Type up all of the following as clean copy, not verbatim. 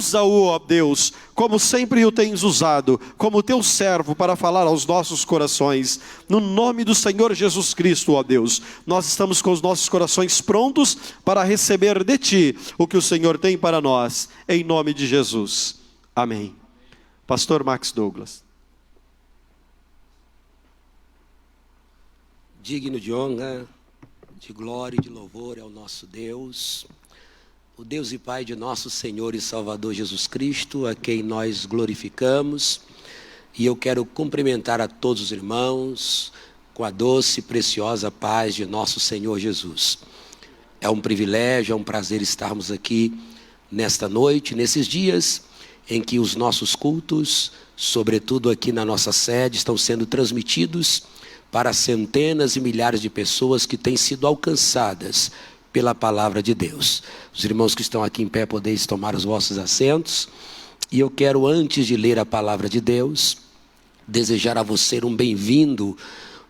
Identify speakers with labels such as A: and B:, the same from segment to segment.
A: Usa-o, ó Deus, como sempre o tens usado, como teu servo para falar aos nossos corações. No nome do Senhor Jesus Cristo, ó Deus, nós estamos com os nossos corações prontos para receber de Ti o que o Senhor tem para nós, em nome de Jesus. Amém. Pastor Max Douglas.
B: Digno de honra, de glória e de louvor é o nosso Deus, o Deus e Pai de nosso Senhor e Salvador Jesus Cristo, a quem nós glorificamos. E eu quero cumprimentar a todos os irmãos com a doce e preciosa paz de nosso Senhor Jesus. É um privilégio, é um prazer estarmos aqui nesta noite, nesses dias em que os nossos cultos, sobretudo aqui na nossa sede, estão sendo transmitidos para centenas e milhares de pessoas que têm sido alcançadas pela palavra de Deus. Os irmãos que estão aqui em pé, podeis tomar os vossos assentos. E eu quero, antes de ler a palavra de Deus, desejar a você um bem-vindo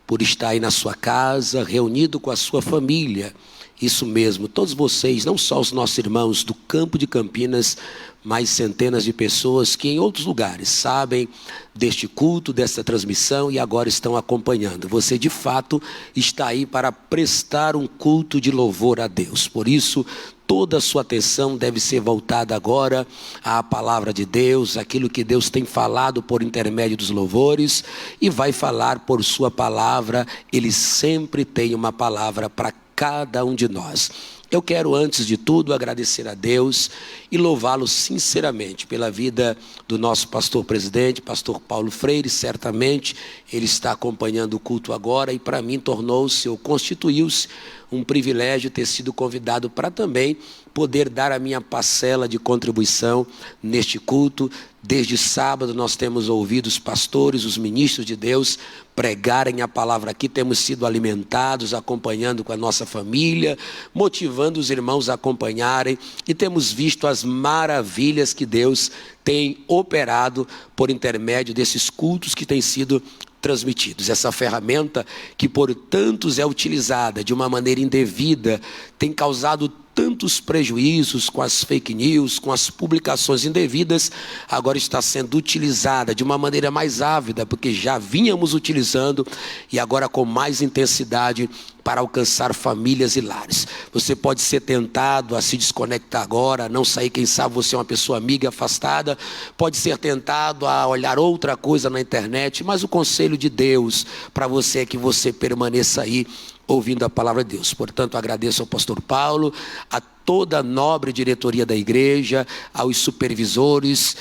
B: por estar aí na sua casa, reunido com a sua família. Isso mesmo, todos vocês, não só os nossos irmãos do campo de Campinas, mas centenas de pessoas que em outros lugares sabem deste culto, desta transmissão e agora estão acompanhando. Você de fato está aí para prestar um culto de louvor a Deus. Por isso, toda a sua atenção deve ser voltada agora à palavra de Deus, aquilo que Deus tem falado por intermédio dos louvores e vai falar por sua palavra. Ele sempre tem uma palavra para cada um de nós. Eu quero, antes de tudo, agradecer a Deus e louvá-lo sinceramente pela vida do nosso pastor presidente, pastor Paulo Freire. Certamente ele está acompanhando o culto agora e para mim tornou-se ou constituiu-se um privilégio ter sido convidado para também poder dar a minha parcela de contribuição neste culto. Desde sábado nós temos ouvido os pastores, os ministros de Deus pregarem a palavra aqui, temos sido alimentados, acompanhando com a nossa família, motivando os irmãos a acompanharem e temos visto as maravilhas que Deus tem operado por intermédio desses cultos que têm sido transmitidos. Essa ferramenta que por tantos é utilizada de uma maneira indevida, tem causado tantos prejuízos com as fake news, com as publicações indevidas, agora está sendo utilizada de uma maneira mais ávida, porque já vínhamos utilizando e agora com mais intensidade para alcançar famílias e lares. Você pode ser tentado a se desconectar agora, a não sair, quem sabe você é uma pessoa amiga afastada, pode ser tentado a olhar outra coisa na internet, mas o conselho de Deus para você é que você permaneça aí ouvindo a palavra de Deus. Portanto, agradeço ao pastor Paulo, a toda a nobre diretoria da igreja, aos supervisores,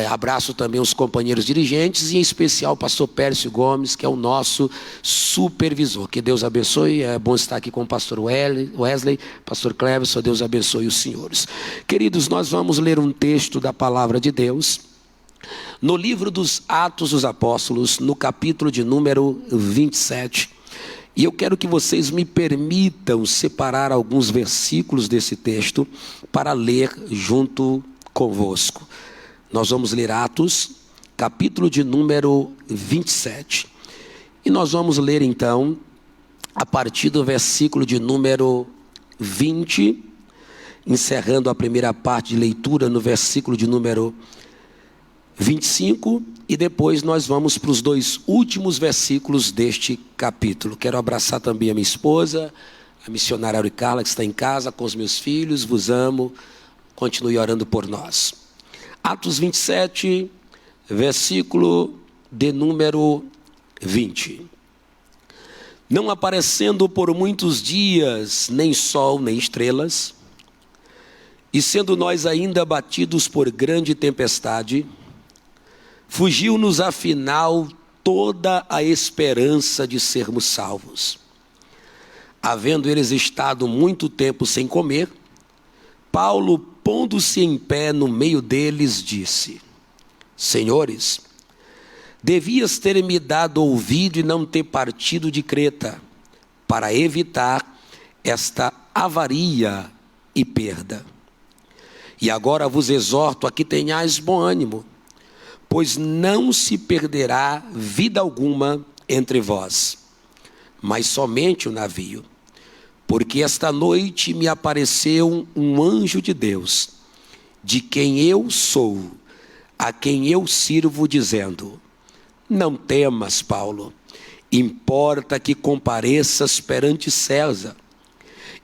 B: abraço também os companheiros dirigentes e em especial o pastor Pércio Gomes, que é o nosso supervisor. Que Deus abençoe, é bom estar aqui com o pastor Wesley, pastor Cleverson, Deus abençoe os senhores. Queridos, nós vamos ler um texto da palavra de Deus, no livro dos Atos dos Apóstolos, no capítulo de número 27, e eu quero que vocês me permitam separar alguns versículos desse texto para ler junto convosco. Nós vamos ler Atos, capítulo de número 27. E nós vamos ler então, a partir do versículo de número 20, encerrando a primeira parte de leitura no versículo de número 25, e depois nós vamos para os dois últimos versículos deste capítulo. Quero abraçar também a minha esposa, a missionária Auricarla, que está em casa com os meus filhos. Vos amo, continue orando por nós. Atos 27, versículo de número 20. Não aparecendo por muitos dias nem sol nem estrelas, e sendo nós ainda abatidos por grande tempestade, fugiu-nos afinal toda a esperança de sermos salvos. Havendo eles estado muito tempo sem comer, Paulo, pondo-se em pé no meio deles, disse: Senhores, devias ter me dado ouvido e não ter partido de Creta, para evitar esta avaria e perda. E agora vos exorto a que tenhais bom ânimo, pois não se perderá vida alguma entre vós, mas somente o navio. Porque esta noite me apareceu um anjo de Deus, de quem eu sou, a quem eu sirvo, dizendo: não temas, Paulo, importa que compareças perante César.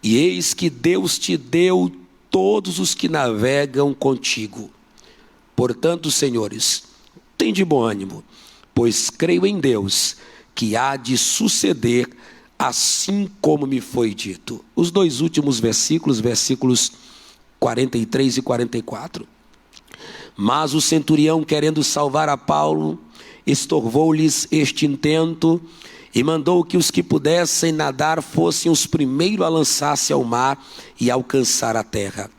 B: E eis que Deus te deu todos os que navegam contigo. Portanto, senhores, tende bom ânimo, pois creio em Deus, que há de suceder assim como me foi dito. Os dois últimos versículos, versículos 43 e 44. Mas o centurião, querendo salvar a Paulo, estorvou-lhes este intento e mandou que os que pudessem nadar fossem os primeiros a lançar-se ao mar e alcançar a terra,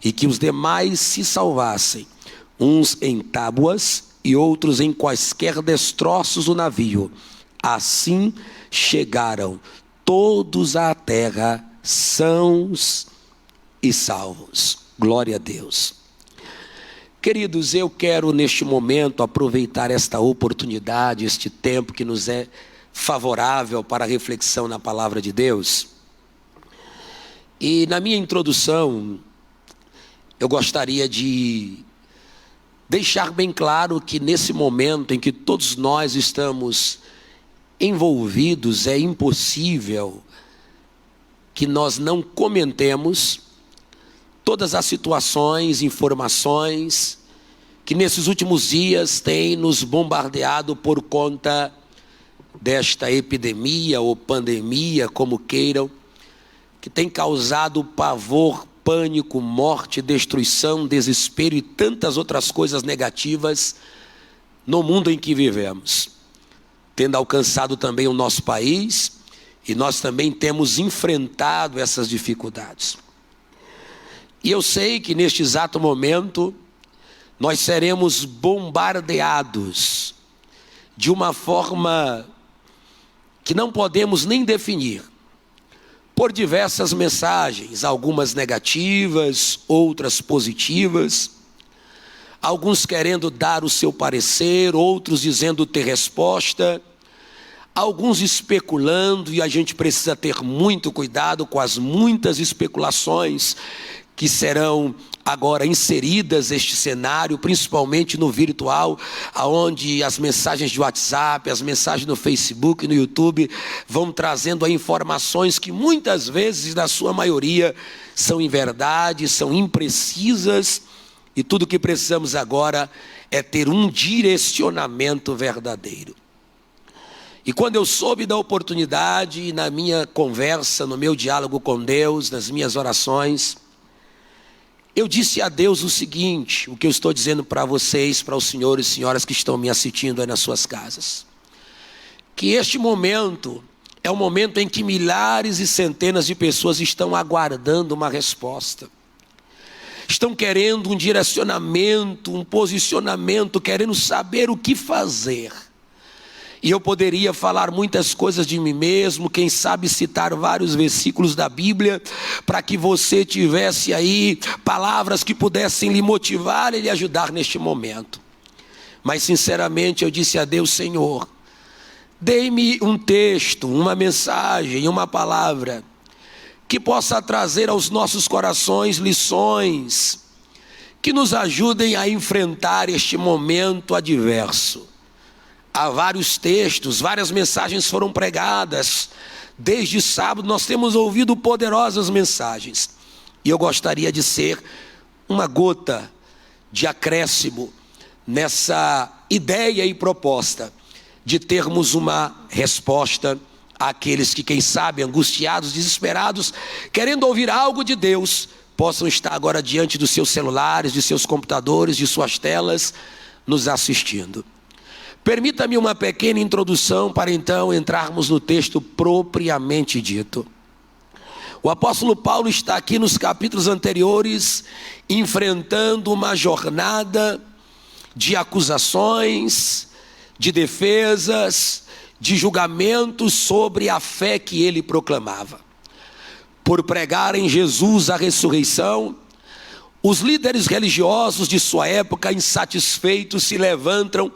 B: e que os demais se salvassem, uns em tábuas e outros em quaisquer destroços do navio. Assim chegaram todos à terra sãos e salvos. Glória a Deus. Queridos, eu quero neste momento aproveitar esta oportunidade, este tempo que nos é favorável para a reflexão na palavra de Deus. E na minha introdução, eu gostaria de deixar bem claro que nesse momento em que todos nós estamos envolvidos, é impossível que nós não comentemos todas as situações, informações que nesses últimos dias têm nos bombardeado por conta desta epidemia ou pandemia, como queiram, que tem causado pavor, pânico, morte, destruição, desespero e tantas outras coisas negativas no mundo em que vivemos, tendo alcançado também o nosso país, e nós também temos enfrentado essas dificuldades. E eu sei que neste exato momento nós seremos bombardeados de uma forma que não podemos nem definir, por diversas mensagens, algumas negativas, outras positivas, alguns querendo dar o seu parecer, outros dizendo ter resposta, alguns especulando, e a gente precisa ter muito cuidado com as muitas especulações que serão agora inseridas neste cenário, principalmente no virtual, onde as mensagens de WhatsApp, as mensagens no Facebook, no YouTube, vão trazendo informações que muitas vezes, na sua maioria, são inverdades, são imprecisas, e tudo o que precisamos agora é ter um direcionamento verdadeiro. E quando eu soube da oportunidade, na minha conversa, no meu diálogo com Deus, nas minhas orações, eu disse a Deus o seguinte, o que eu estou dizendo para vocês, para os senhores e senhoras que estão me assistindo aí nas suas casas, que este momento é o momento em que milhares e centenas de pessoas estão aguardando uma resposta, estão querendo um direcionamento, um posicionamento, querendo saber o que fazer. E eu poderia falar muitas coisas de mim mesmo, quem sabe citar vários versículos da Bíblia, para que você tivesse aí palavras que pudessem lhe motivar e lhe ajudar neste momento. Mas sinceramente eu disse a Deus: Senhor, dê-me um texto, uma mensagem, uma palavra, que possa trazer aos nossos corações lições, que nos ajudem a enfrentar este momento adverso. Há vários textos, várias mensagens foram pregadas. Desde sábado nós temos ouvido poderosas mensagens. E eu gostaria de ser uma gota de acréscimo nessa ideia e proposta de termos uma resposta àqueles que, quem sabe, angustiados, desesperados, querendo ouvir algo de Deus, possam estar agora diante dos seus celulares, de seus computadores, de suas telas, nos assistindo. Permita-me uma pequena introdução para então entrarmos no texto propriamente dito. O apóstolo Paulo está aqui nos capítulos anteriores enfrentando uma jornada de acusações, de defesas, de julgamentos sobre a fé que ele proclamava. Por pregar em Jesus a ressurreição, os líderes religiosos de sua época, insatisfeitos, se levantam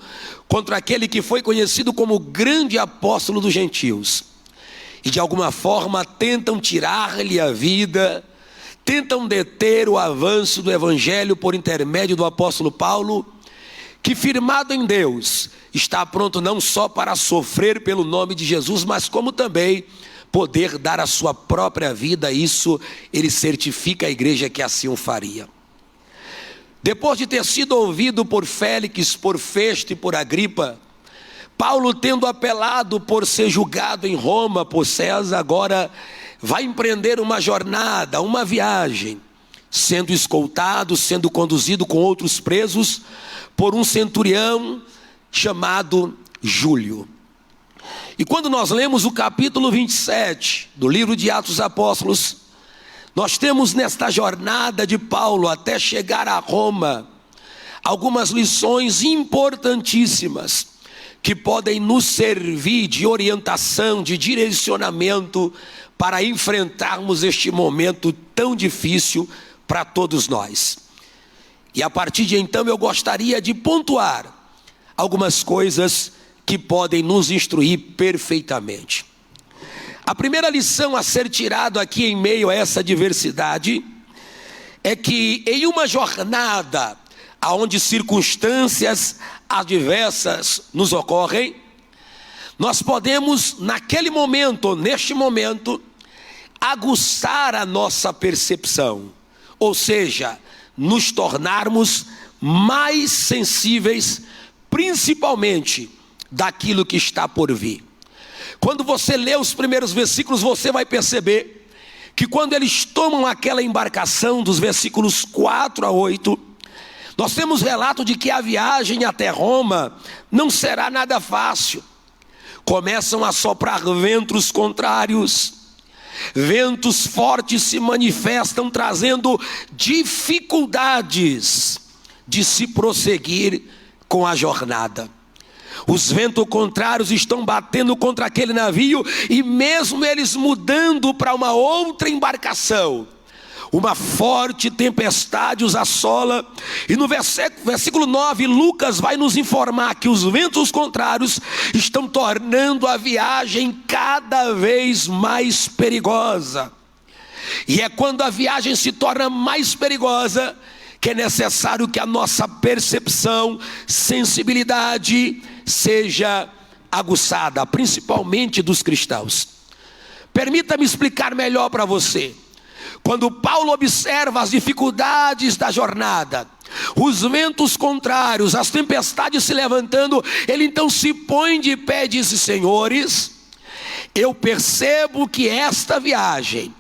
B: contra aquele que foi conhecido como o grande apóstolo dos gentios. E de alguma forma tentam tirar-lhe a vida, tentam deter o avanço do evangelho por intermédio do apóstolo Paulo, que, firmado em Deus, está pronto não só para sofrer pelo nome de Jesus, mas como também poder dar a sua própria vida. Isso ele certifica a igreja que assim o faria. Depois de ter sido ouvido por Félix, por Festo e por Agripa, Paulo, tendo apelado por ser julgado em Roma por César, agora vai empreender uma jornada, uma viagem, sendo escoltado, sendo conduzido com outros presos por um centurião chamado Júlio. E quando nós lemos o capítulo 27 do livro de Atos dos Apóstolos, nós temos nesta jornada de Paulo até chegar a Roma algumas lições importantíssimas que podem nos servir de orientação, de direcionamento para enfrentarmos este momento tão difícil para todos nós. E a partir de então eu gostaria de pontuar algumas coisas que podem nos instruir perfeitamente. A primeira lição a ser tirada aqui em meio a essa diversidade é que em uma jornada onde circunstâncias adversas nos ocorrem, nós podemos naquele momento, neste momento, aguçar a nossa percepção, ou seja, nos tornarmos mais sensíveis, principalmente daquilo que está por vir. Quando você lê os primeiros versículos, você vai perceber que quando eles tomam aquela embarcação dos versículos 4 a 8, nós temos relato de que a viagem até Roma não será nada fácil. Começam a soprar ventos contrários, ventos fortes se manifestam, trazendo dificuldades de se prosseguir com a jornada. Os ventos contrários estão batendo contra aquele navio, e mesmo eles mudando para uma outra embarcação, uma forte tempestade os assola. E no versículo 9, Lucas vai nos informar que os ventos contrários estão tornando a viagem cada vez mais perigosa. E é quando a viagem se torna mais perigosa que é necessário que a nossa percepção, sensibilidade seja aguçada, principalmente dos cristãos. Permita-me explicar melhor para você. Quando Paulo observa as dificuldades da jornada, os ventos contrários, as tempestades se levantando, ele então se põe de pé e diz: senhores, eu percebo que esta viagem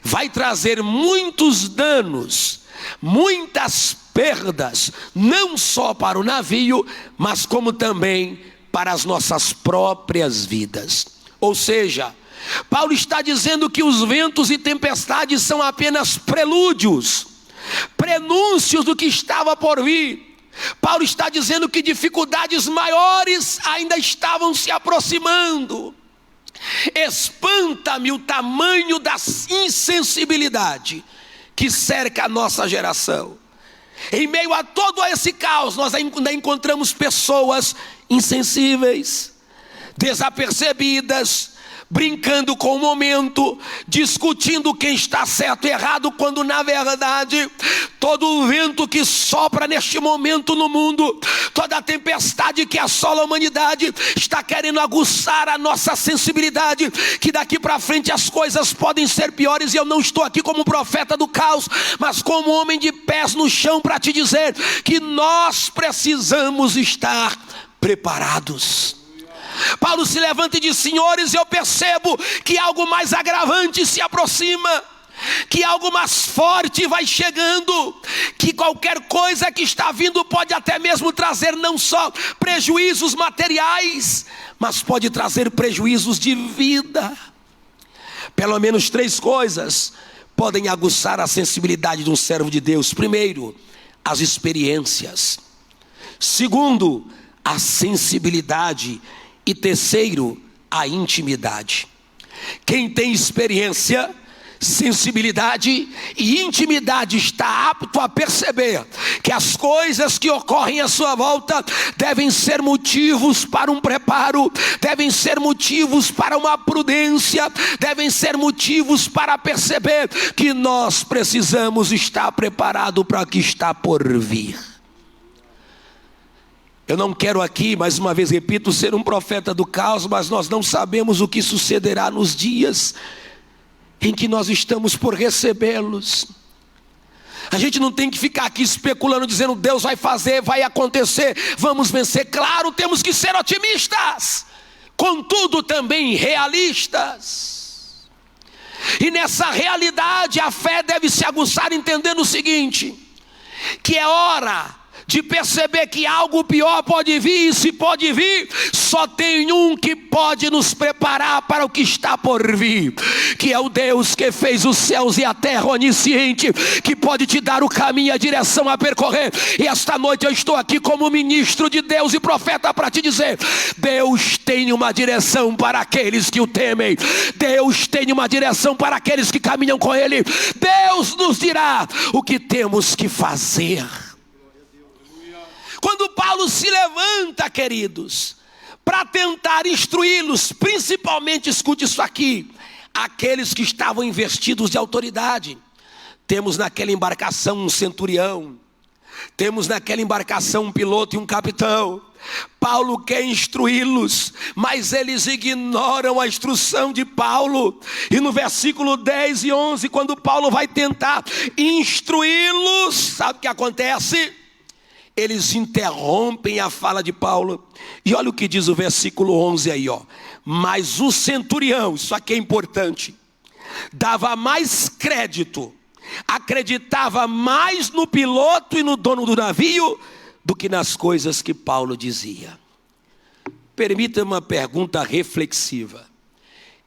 B: vai trazer muitos danos, muitas perdas, não só para o navio, mas como também para as nossas próprias vidas. Ou seja, Paulo está dizendo que os ventos e tempestades são apenas prelúdios, prenúncios do que estava por vir. Paulo está dizendo que dificuldades maiores ainda estavam se aproximando. Espanta-me o tamanho da insensibilidade que cerca a nossa geração. Em meio a todo esse caos, nós ainda encontramos pessoas insensíveis, desapercebidas, brincando com o momento, discutindo quem está certo e errado, quando na verdade todo o vento que sopra neste momento no mundo, toda a tempestade que assola a humanidade, está querendo aguçar a nossa sensibilidade, que daqui para frente as coisas podem ser piores. E eu não estou aqui como profeta do caos, mas como homem de pés no chão para te dizer que nós precisamos estar preparados. Paulo se levanta e diz: senhores, eu percebo que algo mais agravante se aproxima, que algo mais forte vai chegando, que qualquer coisa que está vindo pode até mesmo trazer não só prejuízos materiais, mas pode trazer prejuízos de vida. Pelo menos 3 coisas podem aguçar a sensibilidade de um servo de Deus. Primeiro, as experiências. Segundo, a sensibilidade. E terceiro, a intimidade. Quem tem experiência sensibilidade e intimidade está apto a perceber que as coisas que ocorrem à sua volta devem ser motivos para um preparo, devem ser motivos para uma prudência, devem ser motivos para perceber que nós precisamos estar preparados para o que está por vir. Eu não quero aqui, mais uma vez repito, ser um profeta do caos, mas nós não sabemos o que sucederá nos dias em que nós estamos por recebê-los. A gente não tem que ficar aqui especulando, dizendo Deus vai fazer, vai acontecer, vamos vencer. Claro, temos que ser otimistas, contudo também realistas. E nessa realidade a fé deve se aguçar entendendo o seguinte, que é hora de perceber que algo pior pode vir, e se pode vir, só tem um que pode nos preparar para o que está por vir, que é o Deus que fez os céus e a terra, onisciente, que pode te dar o caminho e a direção a percorrer. E esta noite eu estou aqui como ministro de Deus e profeta para te dizer: Deus tem uma direção para aqueles que o temem, Deus tem uma direção para aqueles que caminham com Ele. Deus nos dirá o que temos que fazer. Quando Paulo se levanta, queridos, para tentar instruí-los, principalmente, escute isso aqui, aqueles que estavam investidos de autoridade. Temos naquela embarcação um centurião, temos naquela embarcação um piloto e um capitão. Paulo quer instruí-los, mas eles ignoram a instrução de Paulo. E no versículo 10 e 11, quando Paulo vai tentar instruí-los, sabe o que acontece? Eles interrompem a fala de Paulo. E olha o que diz o versículo 11 aí, ó. Mas o centurião, isso aqui é importante, dava mais crédito, acreditava mais no piloto e no dono do navio do que nas coisas que Paulo dizia. Permita-me uma pergunta reflexiva.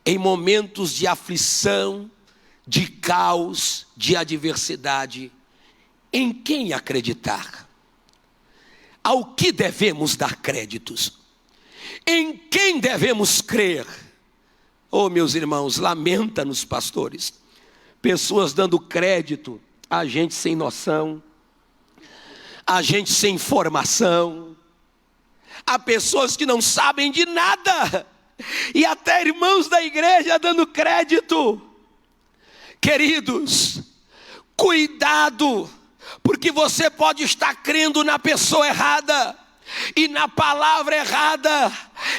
B: Em momentos de aflição, de caos, de adversidade, em quem acreditar? Ao que devemos dar créditos? Em quem devemos crer? Oh, meus irmãos, lamenta-nos, pastores, pessoas dando crédito a gente sem noção, a gente sem formação, a pessoas que não sabem de nada, e até irmãos da igreja dando crédito. Queridos, cuidado, porque você pode estar crendo na pessoa errada e na palavra errada.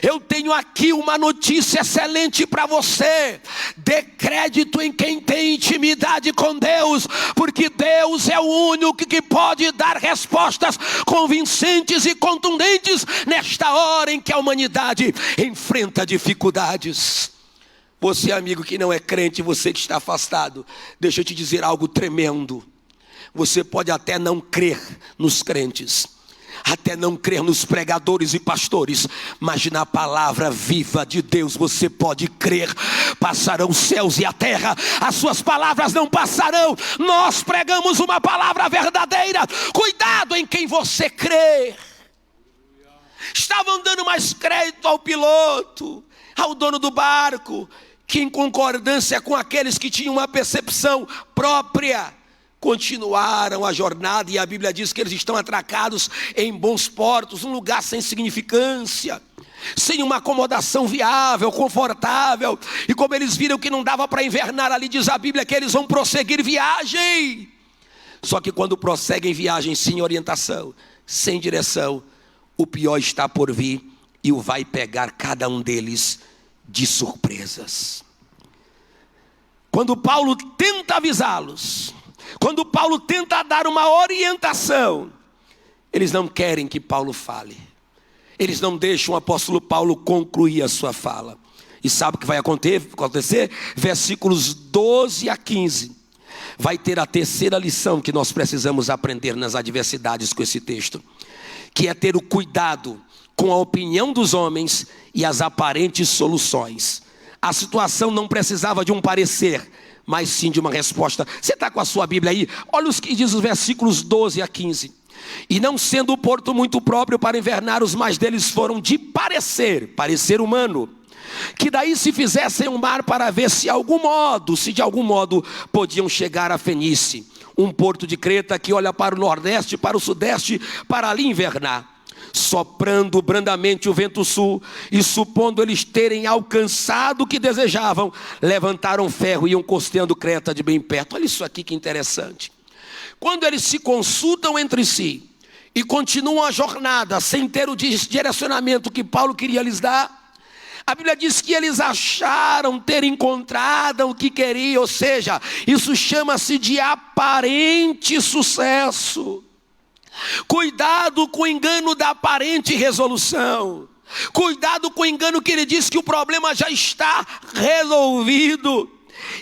B: Eu tenho aqui uma notícia excelente para você: dê crédito em quem tem intimidade com Deus, porque Deus é o único que pode dar respostas convincentes e contundentes nesta hora em que a humanidade enfrenta dificuldades. Você, amigo que não é crente, você que está afastado, deixa eu te dizer algo tremendo. Você pode até não crer nos crentes, até não crer nos pregadores e pastores, mas na palavra viva de Deus você pode crer. Passarão os céus e a terra, as suas palavras não passarão. Nós pregamos uma palavra verdadeira. Cuidado em quem você crê. Estavam dando mais crédito ao piloto, ao dono do barco, que em concordância com aqueles que tinham uma percepção própria, continuaram a jornada. E a Bíblia diz que eles estão atracados em bons portos, um lugar sem significância, sem uma acomodação viável, confortável. E como eles viram que não dava para invernar ali, diz a Bíblia que eles vão prosseguir viagem. Só que quando prosseguem viagem sem orientação, sem direção, o pior está por vir e o vai pegar cada um deles de surpresas. Quando Paulo tenta avisá-los, quando Paulo tenta dar uma orientação, eles não querem que Paulo fale. Eles não deixam o apóstolo Paulo concluir a sua fala. E sabe o que vai acontecer? Versículos 12 a 15. Vai ter a terceira lição que nós precisamos aprender nas adversidades com esse texto, que é ter o cuidado com a opinião dos homens e as aparentes soluções. A situação não precisava de um parecer, mas sim de uma resposta. Você está com a sua Bíblia aí? Olha os que diz os versículos 12 a 15. E não sendo o porto muito próprio para invernar, os mais deles foram de parecer humano, que daí se fizessem um mar para ver se de algum modo podiam chegar a Fenícia, um porto de Creta que olha para o nordeste, para o sudeste, para ali invernar. Soprando brandamente o vento sul, e supondo eles terem alcançado o que desejavam, levantaram ferro e iam costeando Creta de bem perto. Olha isso aqui que interessante. Quando eles se consultam entre si e continuam a jornada sem ter o direcionamento que Paulo queria lhes dar, a Bíblia diz que eles acharam ter encontrado o que queriam, ou seja, isso chama-se de aparente sucesso. Cuidado com o engano da aparente resolução. Cuidado com o engano que ele diz que o problema já está resolvido.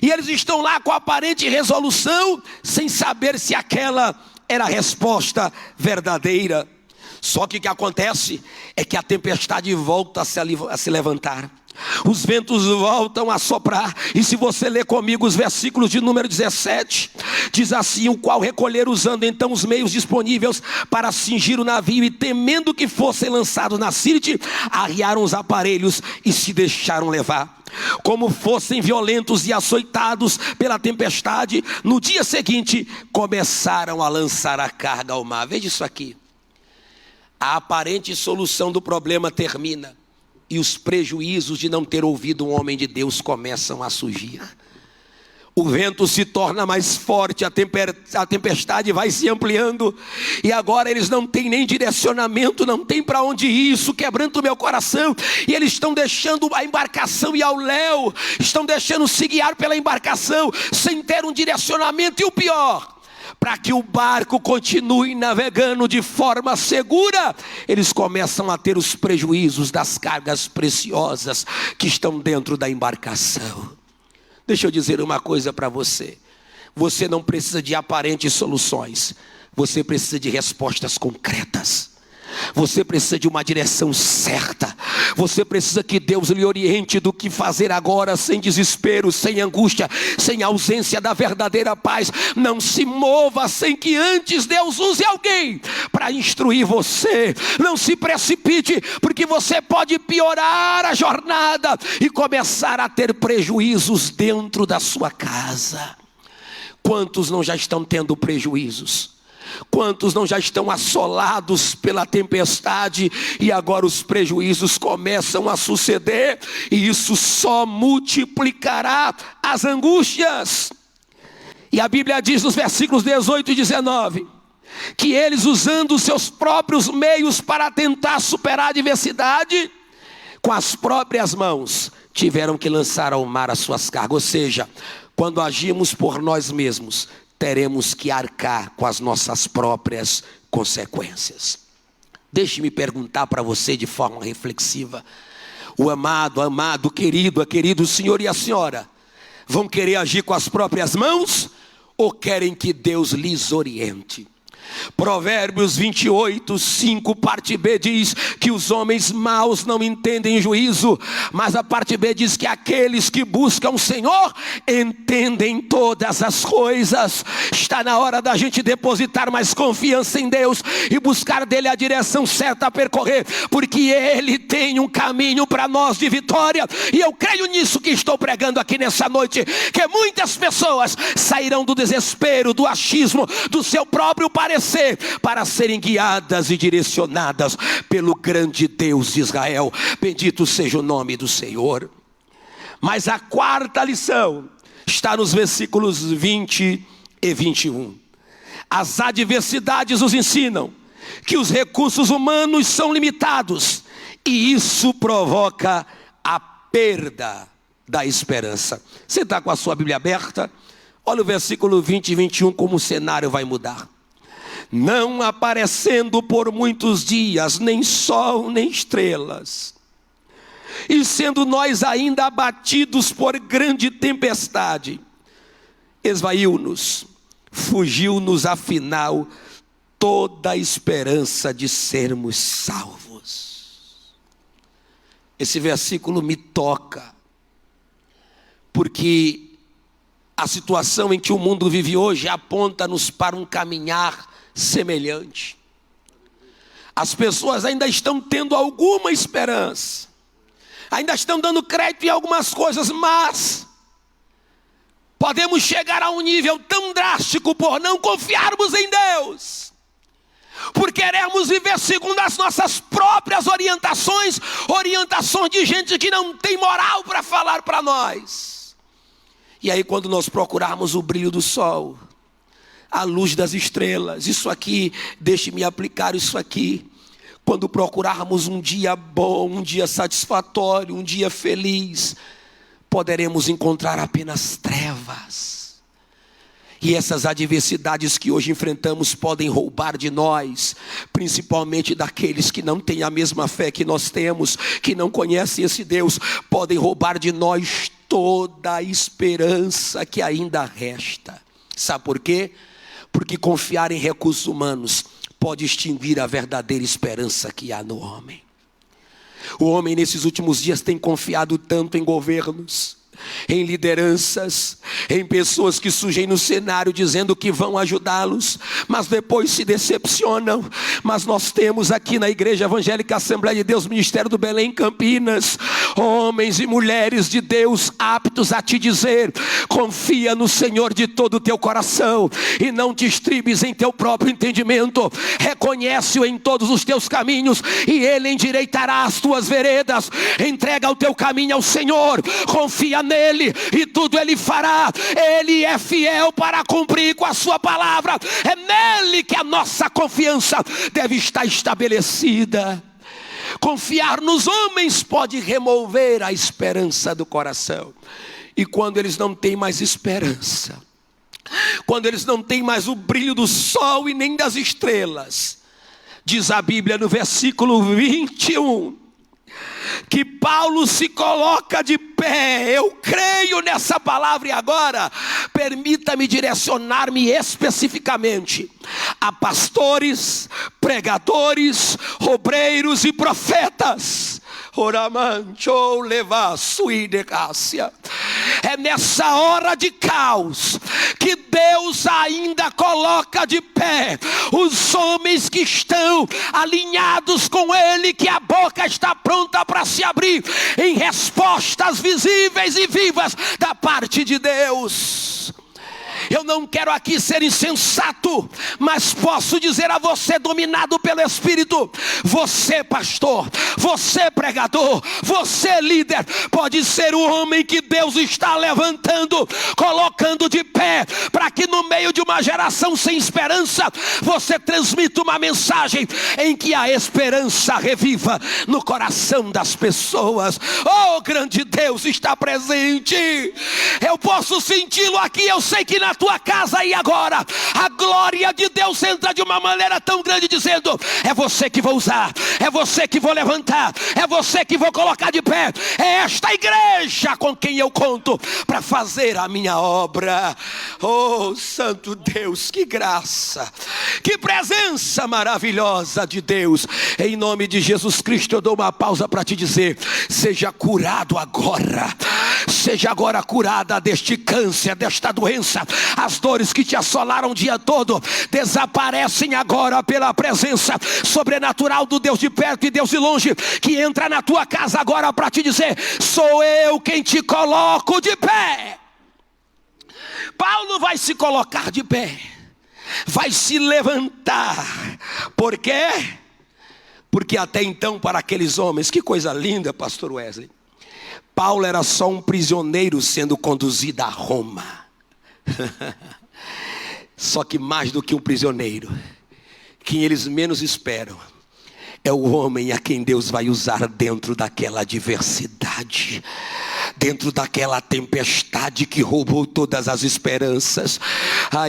B: E eles estão lá com a aparente resolução, sem saber se aquela era a resposta verdadeira. Só que o que acontece é que a tempestade volta a se levantar. Os ventos voltam a soprar. E se você ler comigo os versículos de número 17, diz assim: o qual recolheram usando então os meios disponíveis para cingir o navio, e temendo que fossem lançados na Sírte, arriaram os aparelhos e se deixaram levar. Como fossem violentos e açoitados pela tempestade, no dia seguinte começaram a lançar a carga ao mar. Veja isso aqui. A aparente solução do problema termina, e os prejuízos de não ter ouvido um homem de Deus começam a surgir. O vento se torna mais forte, a tempestade vai se ampliando, e agora eles não têm nem direcionamento, não tem para onde ir. Isso quebranta o meu coração, e eles estão deixando a embarcação ir ao léu, estão deixando-se guiar pela embarcação, sem ter um direcionamento. E o pior, para que o barco continue navegando de forma segura, eles começam a ter os prejuízos das cargas preciosas que estão dentro da embarcação. Deixa eu dizer uma coisa para você. Você não precisa de aparentes soluções. Você precisa de respostas concretas. Você precisa de uma direção certa. Você precisa que Deus lhe oriente do que fazer agora, sem desespero, sem angústia, sem ausência da verdadeira paz. Não se mova sem que antes Deus use alguém para instruir você. Não se precipite, porque você pode piorar a jornada e começar a ter prejuízos dentro da sua casa. Quantos não já estão tendo prejuízos? Quantos não já estão assolados pela tempestade, e agora os prejuízos começam a suceder, e isso só multiplicará as angústias. E a Bíblia diz nos versículos 18 e 19, que eles, usando os seus próprios meios para tentar superar a adversidade, com as próprias mãos tiveram que lançar ao mar as suas cargas. Ou seja, quando agimos por nós mesmos, teremos que arcar com as nossas próprias consequências. Deixe-me perguntar para você de forma reflexiva: o amado, o querido, o senhor e a senhora vão querer agir com as próprias mãos, ou querem que Deus lhes oriente? Provérbios 28, 5, parte B diz que os homens maus não entendem juízo, mas a parte B diz que aqueles que buscam o Senhor entendem todas as coisas. Está na hora da gente depositar mais confiança em Deus e buscar dele a direção certa a percorrer, porque ele tem um caminho para nós de vitória. E eu creio nisso que estou pregando aqui nessa noite, que muitas pessoas sairão do desespero, do achismo, do seu próprio parecer, para serem guiadas e direcionadas pelo grande Deus de Israel. Bendito seja o nome do Senhor. Mas a quarta lição está nos versículos 20 e 21. As adversidades nos ensinam que os recursos humanos são limitados, e isso provoca a perda da esperança. Você está com a sua Bíblia aberta? Olha o versículo 20 e 21, como o cenário vai mudar. Não aparecendo por muitos dias nem sol nem estrelas, e sendo nós ainda abatidos por grande tempestade, esvaiu-nos, fugiu-nos afinal toda a esperança de sermos salvos. Esse versículo me toca, porque a situação em que o mundo vive hoje aponta-nos para um caminhar semelhante. As pessoas ainda estão tendo alguma esperança, ainda estão dando crédito em algumas coisas, mas podemos chegar a um nível tão drástico por não confiarmos em Deus, por querermos viver segundo as nossas próprias orientações de gente que não tem moral para falar para nós. E aí quando nós procurarmos o brilho do sol, a luz das estrelas, isso aqui, deixe-me aplicar isso aqui. Quando procurarmos um dia bom, um dia satisfatório, um dia feliz, poderemos encontrar apenas trevas. E essas adversidades que hoje enfrentamos podem roubar de nós, principalmente daqueles que não têm a mesma fé que nós temos, que não conhecem esse Deus, podem roubar de nós toda a esperança que ainda resta. Sabe por quê? Porque confiar em recursos humanos pode extinguir a verdadeira esperança que há no homem. O homem nesses últimos dias tem confiado tanto em governos, em lideranças, em pessoas que surgem no cenário dizendo que vão ajudá-los, mas depois se decepcionam. Mas nós temos aqui na Igreja Evangélica Assembleia de Deus, Ministério do Belém, Campinas, homens e mulheres de Deus aptos a te dizer: confia no Senhor de todo o teu coração e não te estribes em teu próprio entendimento. Reconhece-o em todos os teus caminhos e Ele endireitará as tuas veredas. Entrega o teu caminho ao Senhor, confia nele e tudo Ele fará. Ele é fiel para cumprir com a sua palavra. É nele que a nossa confiança deve estar estabelecida. Confiar nos homens pode remover a esperança do coração. E quando eles não têm mais esperança, quando eles não têm mais o brilho do sol e nem das estrelas, diz a Bíblia no versículo 21, que Paulo se coloca de pé. Eu creio nessa palavra e agora permita-me direcionar-me especificamente a pastores, pregadores, obreiros e profetas. É nessa hora de caos que Deus ainda coloca de pé os homens que estão alinhados com Ele, que a boca está pronta para se abrir em respostas visíveis e vivas da parte de Deus. Eu não quero aqui ser insensato, mas posso dizer a você, dominado pelo Espírito: você pastor, você pregador, você líder, pode ser o homem que Deus está levantando, colocando de pé, para que no meio de uma geração sem esperança, você transmita uma mensagem em que a esperança reviva no coração das pessoas. Oh, grande Deus está presente. Eu posso senti-lo aqui. Eu sei que na tua casa e agora a glória de Deus entra de uma maneira tão grande, dizendo: é você que vou usar, é você que vou levantar, é você que vou colocar de pé. É esta igreja com quem eu conto para fazer a minha obra. Oh, santo Deus, que graça, que presença maravilhosa de Deus. Em nome de Jesus Cristo eu dou uma pausa para te dizer: seja curado agora, seja agora curada deste câncer, desta doença. As dores que te assolaram o dia todo desaparecem agora pela presença sobrenatural do Deus de perto e Deus de longe, que entra na tua casa agora para te dizer: sou eu quem te coloco de pé. Paulo vai se colocar de pé, vai se levantar. Por quê? Porque até então, para aqueles homens, que coisa linda, pastor Wesley, Paulo era só um prisioneiro sendo conduzido a Roma. Só que mais do que um prisioneiro, quem eles menos esperam é o homem a quem Deus vai usar dentro daquela adversidade, dentro daquela tempestade que roubou todas as esperanças.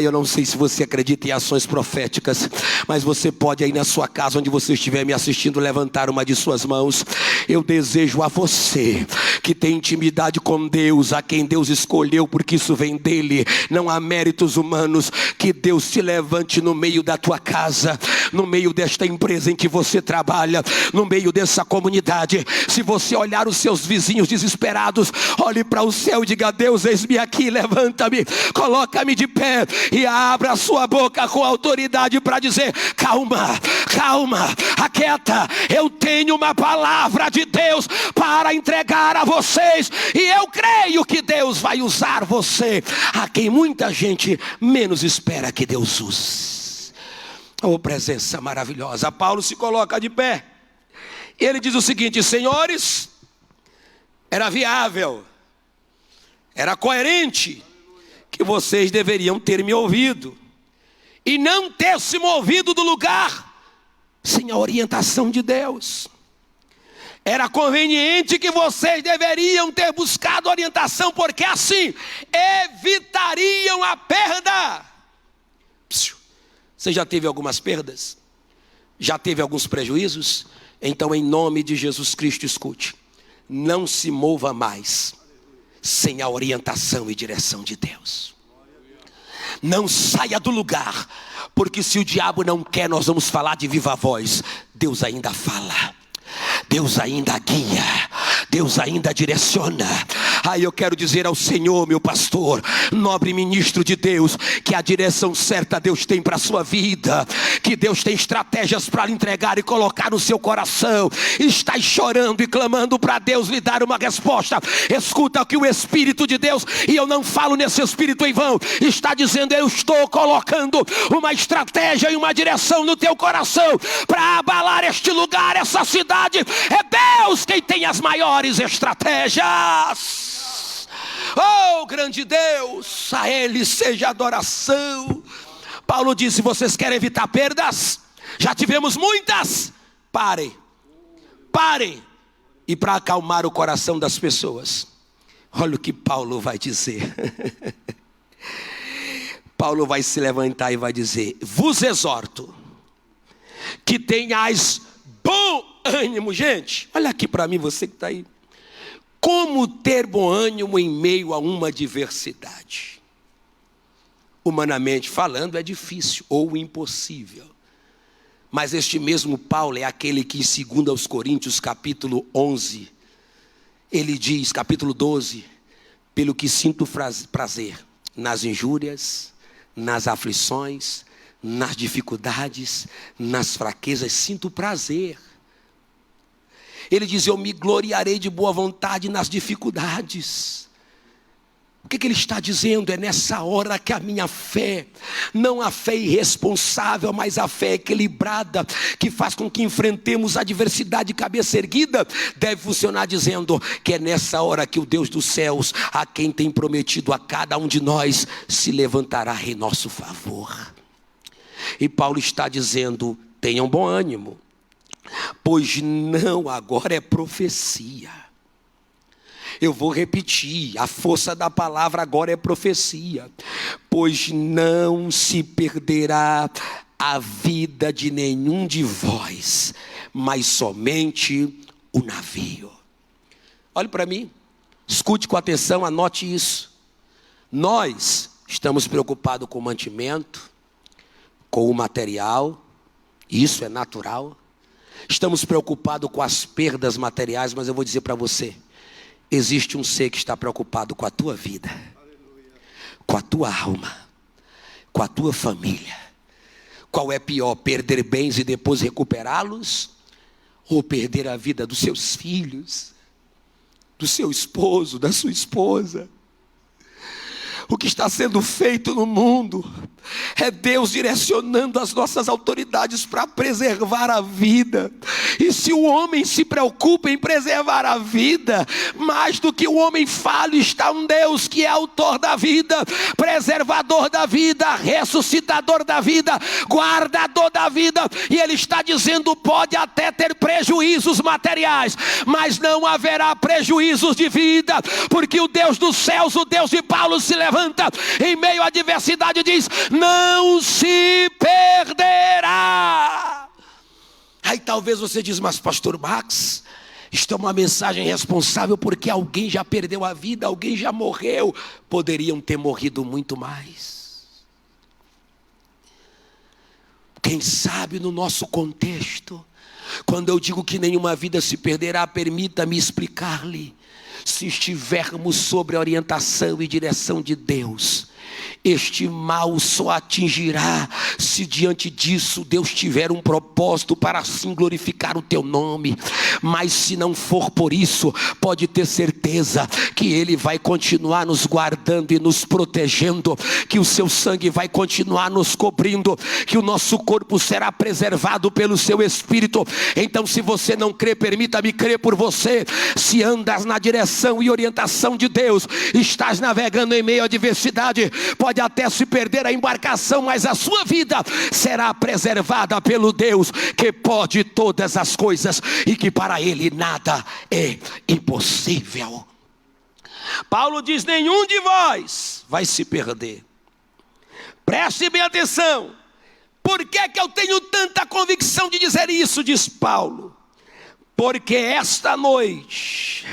B: Eu não sei se você acredita em ações proféticas, mas você pode aí na sua casa, onde você estiver me assistindo, levantar uma de suas mãos. Eu desejo a você que tem intimidade com Deus, a quem Deus escolheu, porque isso vem dele, não há méritos humanos, que Deus te levante no meio da tua casa, no meio desta empresa em que você trabalha, no meio dessa comunidade. Se você olhar os seus vizinhos desesperados, olhe para o céu e diga: Deus, eis-me aqui, levanta-me, coloca-me de pé e abra a sua boca com autoridade para dizer: calma, calma, aquieta, eu tenho uma palavra de Deus para entregar a vocês, e eu creio que Deus vai usar você, a quem muita gente menos espera que Deus use. Oh, presença maravilhosa. Paulo se coloca de pé. Ele diz o seguinte: senhores, era viável, era coerente que vocês deveriam ter me ouvido e não ter se movido do lugar sem a orientação de Deus. Era conveniente que vocês deveriam ter buscado orientação, porque assim evitariam a perda. Você já teve algumas perdas? Já teve alguns prejuízos? Então, em nome de Jesus Cristo, escute: não se mova mais sem a orientação e direção de Deus. Não saia do lugar, porque se o diabo não quer, nós vamos falar de viva voz. Deus ainda fala, Deus ainda guia, Deus ainda direciona. Aí eu quero dizer ao Senhor, meu pastor, nobre ministro de Deus, que a direção certa Deus tem para a sua vida, que Deus tem estratégias para lhe entregar e colocar no seu coração. Está chorando e clamando para Deus lhe dar uma resposta. Escuta o que o Espírito de Deus, e eu não falo nesse Espírito em vão, está dizendo: eu estou colocando uma estratégia e uma direção no teu coração para abalar este lugar, essa cidade. É Deus quem tem as maiores estratégias. Oh, grande Deus, a Ele seja adoração. Paulo disse: vocês querem evitar perdas? Já tivemos muitas. Parem. E para acalmar o coração das pessoas, olha o que Paulo vai dizer. Paulo vai se levantar e vai dizer: vos exorto que tenhais bom ânimo. Gente, olha aqui para mim, você que está aí. Como ter bom ânimo em meio a uma adversidade? Humanamente falando, é difícil ou impossível. Mas este mesmo Paulo é aquele que em 2 Coríntios capítulo 11, ele diz, capítulo 12: pelo que sinto prazer nas injúrias, nas aflições, nas dificuldades, nas fraquezas, sinto prazer. Ele diz: eu me gloriarei de boa vontade nas dificuldades. O que ele está dizendo? É nessa hora que a minha fé, não a fé irresponsável, mas a fé equilibrada, que faz com que enfrentemos a adversidade de cabeça erguida, deve funcionar, dizendo que é nessa hora que o Deus dos céus, a quem tem prometido a cada um de nós, se levantará em nosso favor. E Paulo está dizendo: tenham bom ânimo, pois não agora é profecia. Eu vou repetir, a força da palavra agora é profecia. Pois não se perderá a vida de nenhum de vós, mas somente o navio. Olhe para mim, escute com atenção, anote isso. Nós estamos preocupados com o mantimento, com o material, isso é natural. Estamos preocupados com as perdas materiais, mas eu vou dizer para você: existe um ser que está preocupado com a tua vida, com a tua alma, com a tua família. Qual é pior, perder bens e depois recuperá-los, ou perder a vida dos seus filhos, do seu esposo, da sua esposa? O que está sendo feito no mundo é Deus direcionando as nossas autoridades para preservar a vida. E se o homem se preocupa em preservar a vida, mais do que o homem falho, está um Deus que é autor da vida, preservador da vida, ressuscitador da vida, guardador da vida. E Ele está dizendo: pode até ter prejuízos materiais, mas não haverá prejuízos de vida, porque o Deus dos céus, o Deus de Paulo, se levanta em meio à adversidade e diz: não se perderá. Aí talvez você diz: mas pastor Max, isto é uma mensagem responsável, porque alguém já perdeu a vida, alguém já morreu. Poderiam ter morrido muito mais. Quem sabe no nosso contexto, quando eu digo que nenhuma vida se perderá, permita-me explicar-lhe. se estivermos sob a orientação e direção de Deus, este mal só atingirá se diante disso Deus tiver um propósito para assim glorificar o teu nome. Mas se não for por isso, pode ter certeza que Ele vai continuar nos guardando e nos protegendo, que o seu sangue vai continuar nos cobrindo, que o nosso corpo será preservado pelo seu Espírito. Então, se você não crê, permita-me crer por você. Se andas na direção e orientação de Deus, estás navegando em meio à adversidade, pode até se perder a embarcação, mas a sua vida será preservada pelo Deus que pode todas as coisas e que para Ele nada é impossível. Paulo diz: nenhum de vós vai se perder. Preste bem atenção. Por que é que eu tenho tanta convicção de dizer isso? Diz Paulo: porque esta noite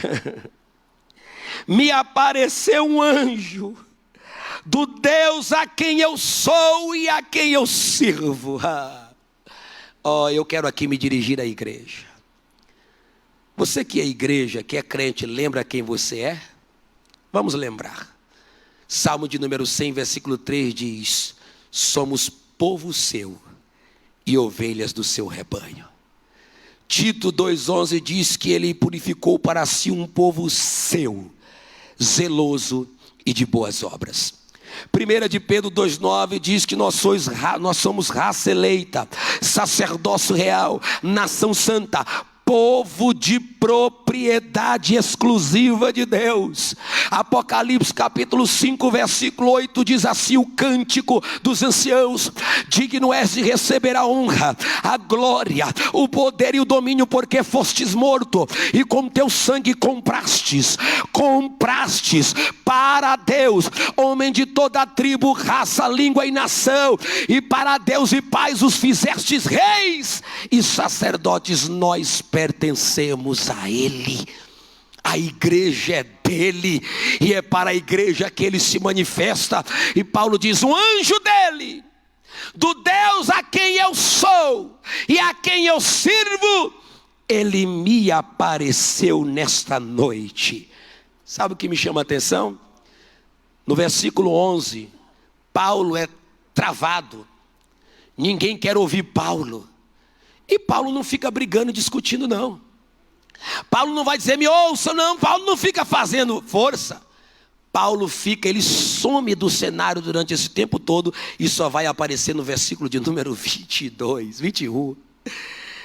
B: me apareceu um anjo do Deus a quem eu sou e a quem eu sirvo. Eu quero aqui me dirigir à igreja. Você que é igreja, que é crente, lembra quem você é? Vamos lembrar. Salmo de número 100, versículo 3 diz: somos povo seu e ovelhas do seu rebanho. Tito 2,11 diz que ele purificou para si um povo seu, zeloso e de boas obras. 1 de Pedro 2,9 diz que nós somos raça eleita, sacerdócio real, nação santa, povo de propriedade exclusiva de Deus. Apocalipse capítulo 5, versículo 8 diz assim o cântico dos anciãos: digno és de receber a honra, a glória, o poder e o domínio, porque fostes morto e com teu sangue comprastes para Deus homem de toda a tribo, raça, língua e nação, e para Deus e pais os fizestes reis e sacerdotes. Nós pertencemos a Ele. A igreja é dele e é para a igreja que ele se manifesta. E Paulo diz: um anjo dele, do Deus a quem eu sou e a quem eu sirvo, ele me apareceu nesta noite. Sabe o que me chama a atenção? No versículo 11, Paulo é travado. Ninguém quer ouvir Paulo. E Paulo não fica brigando e discutindo, não. Paulo não vai dizer: me ouça, não. Paulo não fica fazendo força. Paulo ele some do cenário durante esse tempo todo e só vai aparecer no versículo de número 22, 21.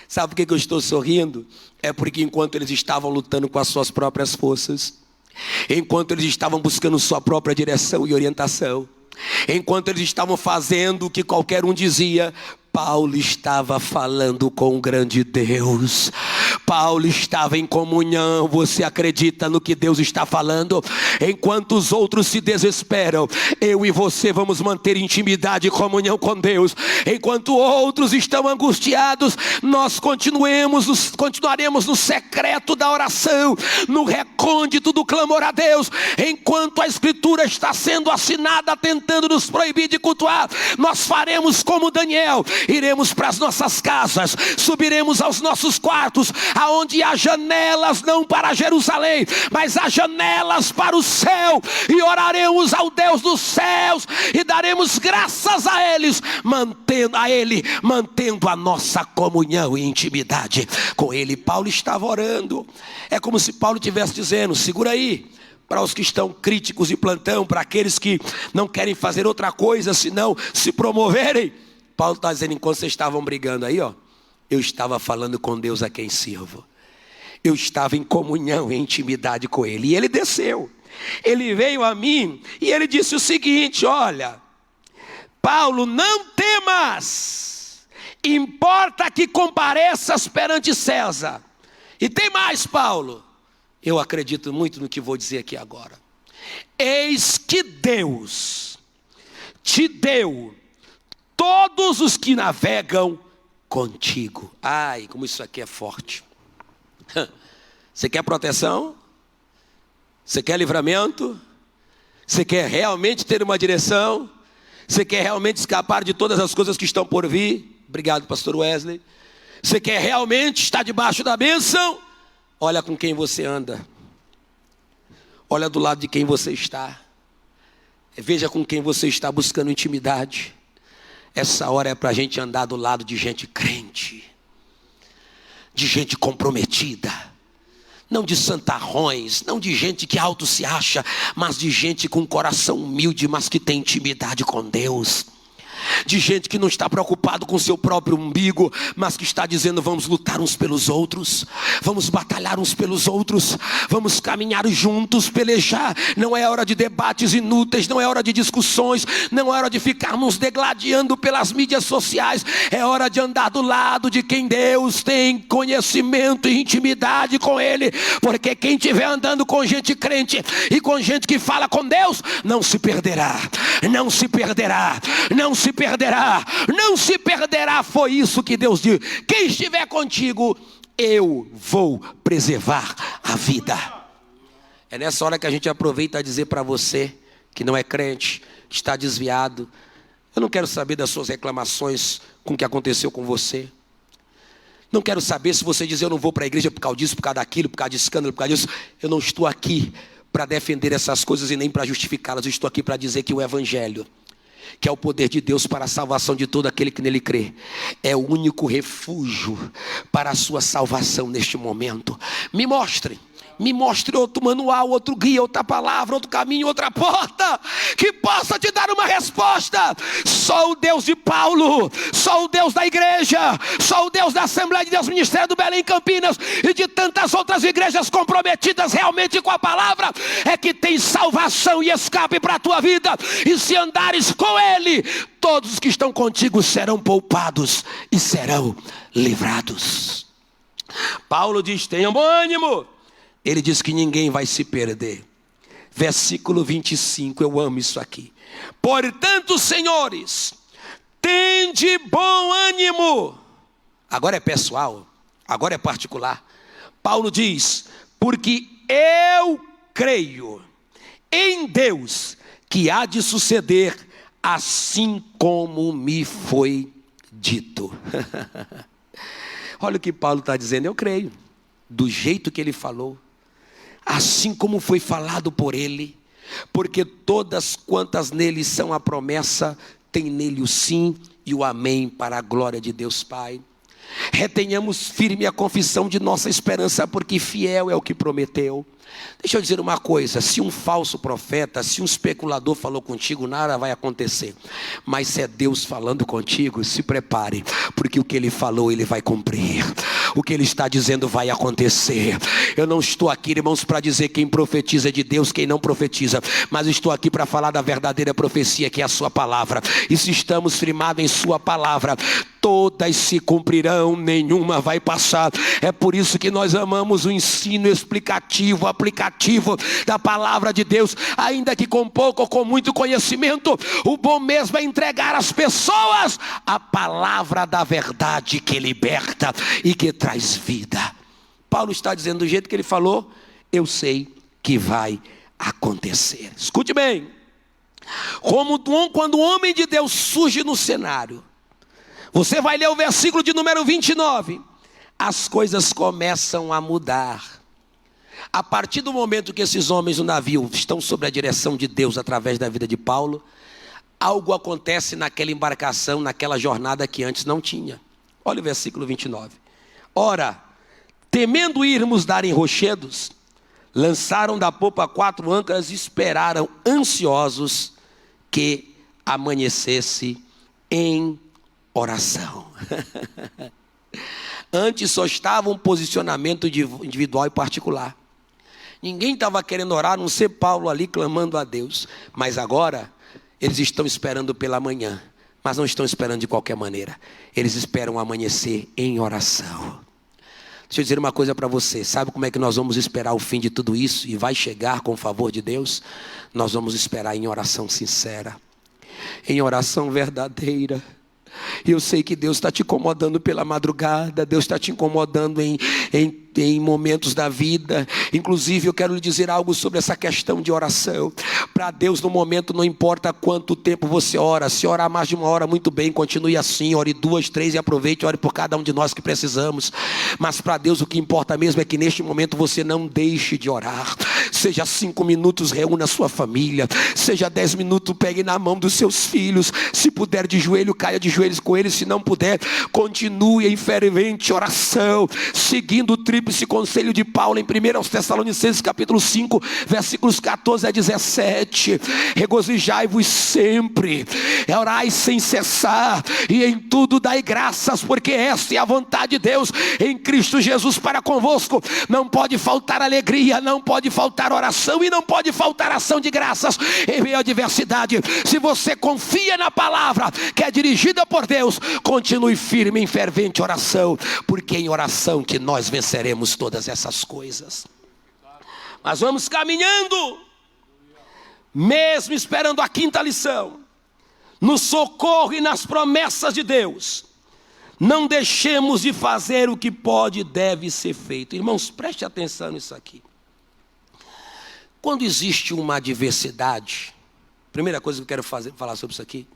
B: Sabe por que eu estou sorrindo? É porque enquanto eles estavam lutando com as suas próprias forças, enquanto eles estavam buscando sua própria direção e orientação, enquanto eles estavam fazendo o que qualquer um dizia, Paulo estava falando com o grande Deus. Paulo estava em comunhão. Você acredita no que Deus está falando? Enquanto os outros se desesperam, eu e você vamos manter intimidade e comunhão com Deus. Enquanto outros estão angustiados, nós continuaremos no secreto da oração, no recôndito do clamor a Deus. Enquanto a Escritura está sendo assinada tentando nos proibir de cultuar, nós faremos como Daniel. Iremos para as nossas casas, subiremos aos nossos quartos, aonde há janelas não para Jerusalém, mas há janelas para o céu, e oraremos ao Deus dos céus e daremos graças a Ele, mantendo a nossa comunhão e intimidade com Ele. Paulo estava orando. É como se Paulo estivesse dizendo: segura aí. Para os que estão críticos de plantão, para aqueles que não querem fazer outra coisa senão se promoverem, Paulo está dizendo: enquanto vocês estavam brigando aí, eu estava falando com Deus a quem sirvo. Eu estava em comunhão, em intimidade com Ele. E Ele desceu. Ele veio a mim e Ele disse o seguinte: olha, Paulo, não temas. Importa que compareças perante César. E tem mais, Paulo. Eu acredito muito no que vou dizer aqui agora. Eis que Deus te deu todos os que navegam contigo. Ai, como isso aqui é forte. Você quer proteção? Você quer livramento? Você quer realmente ter uma direção? Você quer realmente escapar de todas as coisas que estão por vir? Obrigado, pastor Wesley. Você quer realmente estar debaixo da bênção? Olha com quem você anda. Olha do lado de quem você está. Veja com quem você está buscando intimidade. Essa hora é para a gente andar do lado de gente crente, de gente comprometida, não de santarrões, não de gente que auto se acha, mas de gente com coração humilde, mas que tem intimidade com Deus. De gente que não está preocupado com seu próprio umbigo, mas que está dizendo: vamos lutar uns pelos outros, vamos batalhar uns pelos outros, vamos caminhar juntos, pelejar. Não é hora de debates inúteis, não é hora de discussões, não é hora de ficarmos degladiando pelas mídias sociais. É hora de andar do lado de quem Deus tem conhecimento e intimidade com Ele, porque quem estiver andando com gente crente e com gente que fala com Deus, não se perderá, não se perderá, não se perderá, não se perderá. Foi isso que Deus disse: quem estiver contigo, eu vou preservar a vida. É nessa hora que a gente aproveita a dizer para você que não é crente, que está desviado: eu não quero saber das suas reclamações com o que aconteceu com você. Não quero saber se você diz: eu não vou para a igreja por causa disso, por causa daquilo, por causa de escândalo, por causa disso. Eu não estou aqui para defender essas coisas e nem para justificá-las. Eu estou aqui para dizer que o Evangelho, que é o poder de Deus para a salvação de todo aquele que nele crê, é o único refúgio para a sua salvação neste momento. Me mostre outro manual, outro guia, outra palavra, outro caminho, outra porta que possa te dar uma resposta. Só o Deus de Paulo, só o Deus da igreja, só o Deus da Assembleia de Deus Ministério do Belém Campinas e de tantas outras igrejas comprometidas realmente com a palavra é que tem salvação e escape para a tua vida. E se andares com Ele, todos os que estão contigo serão poupados e serão livrados. Paulo diz: tenham bom ânimo. Ele diz que ninguém vai se perder. Versículo 25, eu amo isso aqui. Portanto, senhores, tende bom ânimo. Agora é pessoal, agora é particular. Paulo diz: porque eu creio em Deus que há de suceder assim como me foi dito. Olha o que Paulo está dizendo: eu creio, do jeito que ele falou, assim como foi falado por ele, porque todas quantas nele são a promessa, tem nele o sim e o amém para a glória de Deus Pai. Retenhamos firme a confissão de nossa esperança, porque fiel é o que prometeu. Deixa eu dizer uma coisa: se um falso profeta, se um especulador falou contigo, nada vai acontecer. Mas se é Deus falando contigo, se prepare, porque o que Ele falou, Ele vai cumprir. O que Ele está dizendo vai acontecer. Eu não estou aqui, irmãos, para dizer quem profetiza é de Deus, quem não profetiza, mas estou aqui para falar da verdadeira profecia, que é a sua palavra. E se estamos firmados em sua palavra, todas se cumprirão, nenhuma vai passar. É por isso que nós amamos o ensino explicativo, aplicativo da palavra de Deus, ainda que com pouco ou com muito conhecimento. O bom mesmo é entregar às pessoas a palavra da verdade que liberta e que traz vida. Paulo está dizendo do jeito que ele falou, eu sei que vai acontecer. Escute bem, quando o homem de Deus surge no cenário, você vai ler o versículo de número 29, as coisas começam a mudar. A partir do momento que esses homens no navio estão sob a direção de Deus através da vida de Paulo, algo acontece naquela embarcação, naquela jornada que antes não tinha. Olha o versículo 29. Ora, temendo irmos dar em rochedos, lançaram da popa 4 âncoras e esperaram ansiosos que amanhecesse em oração. Antes só estava um posicionamento individual e particular. Ninguém estava querendo orar, a não ser Paulo ali clamando a Deus. Mas agora, eles estão esperando pela manhã. Mas não estão esperando de qualquer maneira. Eles esperam amanhecer em oração. Deixa eu dizer uma coisa para você. Sabe como é que nós vamos esperar o fim de tudo isso? E vai chegar com o favor de Deus? Nós vamos esperar em oração sincera. Em oração verdadeira. E eu sei que Deus está te incomodando pela madrugada, Deus está te incomodando em momentos da vida. Inclusive eu quero lhe dizer algo sobre essa questão de oração. Para Deus no momento não importa quanto tempo você ora. Se orar mais de 1 hora, muito bem, continue assim. Ore 2, 3 e aproveite, ore por cada um de nós que precisamos. Mas para Deus o que importa mesmo é que neste momento você não deixe de orar. Seja 5 minutos, reúna a sua família. Seja 10 minutos, pegue na mão dos seus filhos. Se puder de joelho, caia de joelhos com eles. Se não puder, continue em fervente oração, seguindo o tríplice conselho de Paulo em 1 Tessalonicenses capítulo 5, versículos 14 a 17. Regozijai-vos sempre, orai sem cessar, e em tudo dai graças, porque esta é a vontade de Deus em Cristo Jesus para convosco. Não pode faltar alegria, não pode faltar oração e não pode faltar ação de graças em meio à adversidade. Se você confia na palavra que é dirigida por Deus, continue firme em fervente oração, porque é em oração que nós venceremos todas essas coisas. Mas vamos caminhando, mesmo esperando a quinta lição, no socorro e nas promessas de Deus. Não deixemos de fazer o que pode e deve ser feito. Irmãos, preste atenção nisso aqui. Quando existe uma adversidade, primeira coisa que eu quero falar sobre isso aqui,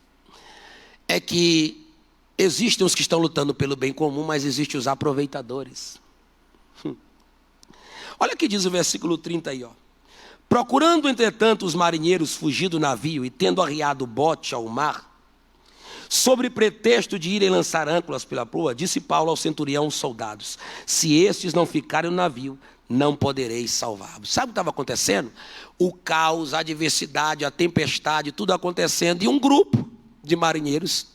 B: é que existem os que estão lutando pelo bem comum, mas existem os aproveitadores. Olha o que diz o versículo 30 aí, ó. Procurando, entretanto, os marinheiros fugir do navio e tendo arriado o bote ao mar, sobre pretexto de irem lançar âncoras pela proa, disse Paulo ao centurião, aos soldados: se estes não ficarem no navio, não podereis salvá-los. Sabe o que estava acontecendo? O caos, a adversidade, a tempestade, tudo acontecendo, e um grupo de marinheiros,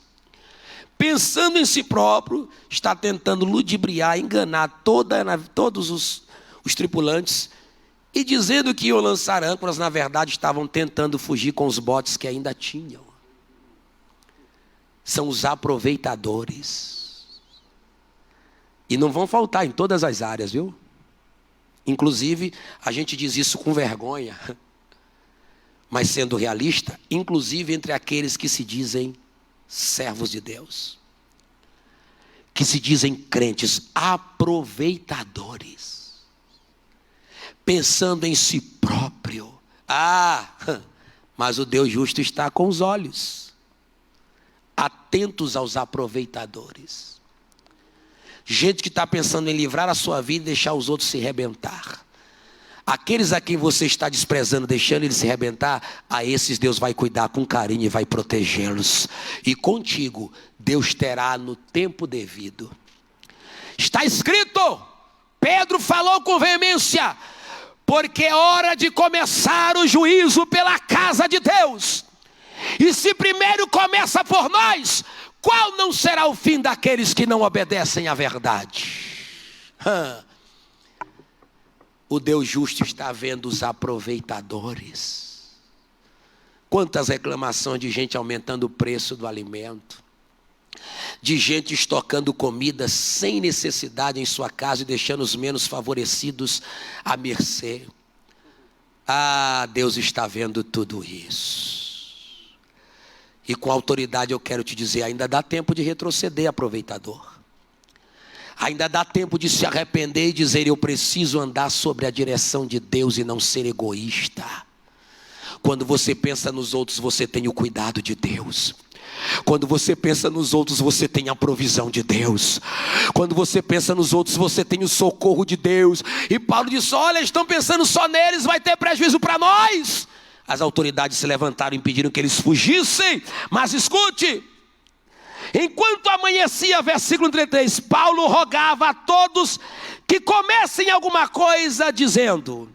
B: pensando em si próprio, está tentando ludibriar, enganar todos os tripulantes, e dizendo que iam lançar âncoras, na verdade estavam tentando fugir com os botes que ainda tinham. São os aproveitadores. E não vão faltar em todas as áreas, viu? Inclusive, a gente diz isso com vergonha, mas sendo realista, inclusive entre aqueles que se dizem servos de Deus, que se dizem crentes, aproveitadores, pensando em si próprio. Mas o Deus justo está com os olhos atentos aos aproveitadores. Gente que está pensando em livrar a sua vida e deixar os outros se rebentar. Aqueles a quem você está desprezando, deixando eles se rebentar, a esses Deus vai cuidar com carinho e vai protegê-los. E contigo, Deus terá no tempo devido. Está escrito, Pedro falou com veemência, porque é hora de começar o juízo pela casa de Deus. E se primeiro começa por nós, qual não será o fim daqueles que não obedecem à verdade? O Deus justo está vendo os aproveitadores. Quantas reclamações de gente aumentando o preço do alimento, de gente estocando comida sem necessidade em sua casa e deixando os menos favorecidos à mercê. Deus está vendo tudo isso. E com autoridade eu quero te dizer, ainda dá tempo de retroceder, aproveitador. Ainda dá tempo de se arrepender e dizer: eu preciso andar sobre a direção de Deus e não ser egoísta. Quando você pensa nos outros, você tem o cuidado de Deus. Quando você pensa nos outros, você tem a provisão de Deus. Quando você pensa nos outros, você tem o socorro de Deus. E Paulo disse: olha, estão pensando só neles, vai ter prejuízo para nós. As autoridades se levantaram e pediram que eles fugissem. Mas escute, enquanto amanhecia, versículo 33, Paulo rogava a todos que comessem alguma coisa, dizendo: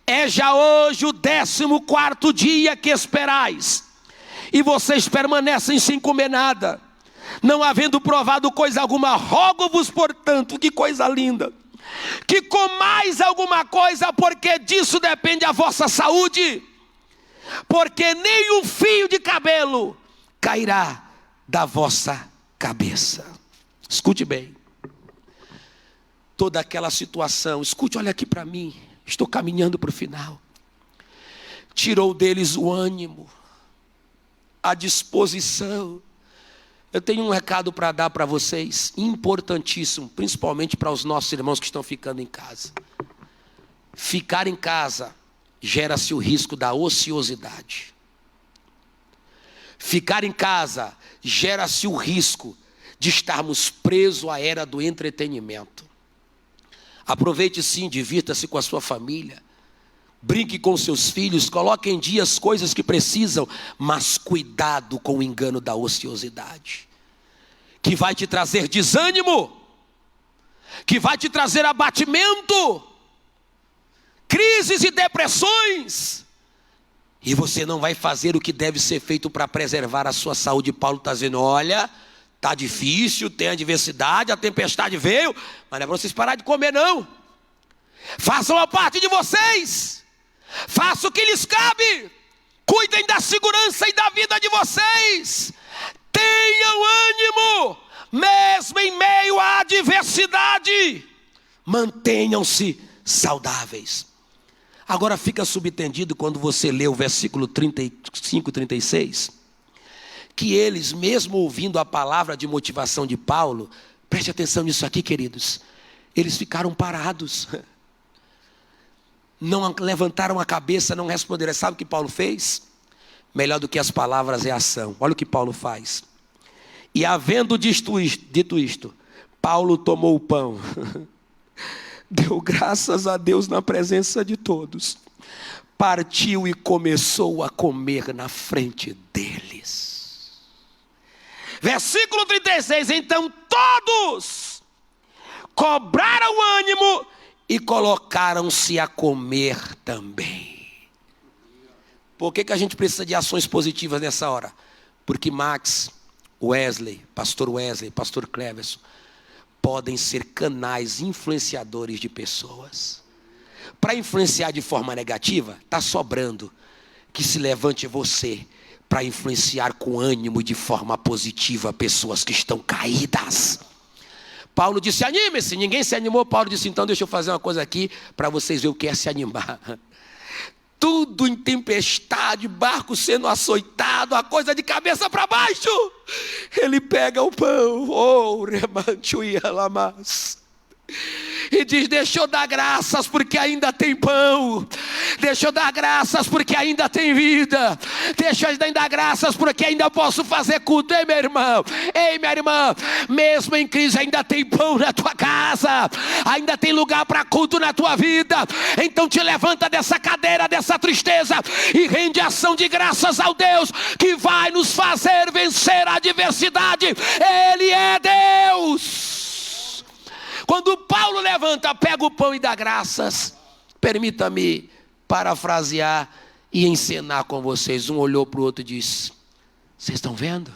B: é já hoje o 14º dia que esperais, e vocês permanecem sem comer nada, não havendo provado coisa alguma. Rogo-vos, portanto, que coisa linda, que comais alguma coisa, porque disso depende a vossa saúde. Porque nem um fio de cabelo cairá da vossa cabeça. Escute bem. Toda aquela situação, escute, olha aqui para mim, estou caminhando para o final. Tirou deles o ânimo, a disposição. Eu tenho um recado para dar para vocês, importantíssimo, principalmente para os nossos irmãos que estão ficando em casa. Ficar em casa gera-se o risco da ociosidade. Ficar em casa gera-se o risco de estarmos presos à era do entretenimento. Aproveite sim, divirta-se com a sua família, Brinque com seus filhos, coloque em dia as coisas que precisam, mas cuidado com o engano da ociosidade, que vai te trazer desânimo, que vai te trazer abatimento, crises e depressões, e você não vai fazer o que deve ser feito para preservar a sua saúde. Paulo está dizendo: olha, está difícil, tem adversidade, a tempestade veio, mas não é para vocês parar de comer não. Façam a parte de vocês, façam o que lhes cabe, cuidem da segurança e da vida de vocês, tenham ânimo, mesmo em meio à adversidade, mantenham-se saudáveis. Agora fica subentendido quando você lê o versículo 35 e 36, que eles, mesmo ouvindo a palavra de motivação de Paulo, preste atenção nisso aqui, queridos, eles ficaram parados, não levantaram a cabeça, não responderam. Sabe o que Paulo fez? Melhor do que as palavras é a ação. Olha o que Paulo faz. E havendo dito isto, Paulo tomou o pão, deu graças a Deus na presença de todos, partiu e começou a comer na frente deles. Versículo 36, então todos cobraram ânimo e colocaram-se a comer também. Por que a gente precisa de ações positivas nessa hora? Porque Max, Wesley, pastor Cleverson, podem ser canais influenciadores de pessoas. Para influenciar de forma negativa, está sobrando que se levante você para influenciar com ânimo e de forma positiva pessoas que estão caídas. Paulo disse: anime-se. Ninguém se animou. Paulo disse: então deixa eu fazer uma coisa aqui para vocês verem o que é se animar. Tudo em tempestade, barco sendo açoitado, a coisa de cabeça para baixo. Ele pega o pão, e diz: deixa eu dar graças porque ainda tem pão, deixa eu dar graças porque ainda tem vida, deixa eu dar graças porque ainda posso fazer culto. Ei, meu irmão, ei, minha irmã, mesmo em crise ainda tem pão na tua casa, ainda tem lugar para culto na tua vida. Então te levanta dessa cadeira, dessa tristeza, e rende ação de graças ao Deus que vai nos fazer vencer a adversidade. Ele é Deus. Quando Paulo levanta, pega o pão e dá graças, permita-me parafrasear e encenar com vocês. Um olhou para o outro e disse: vocês estão vendo?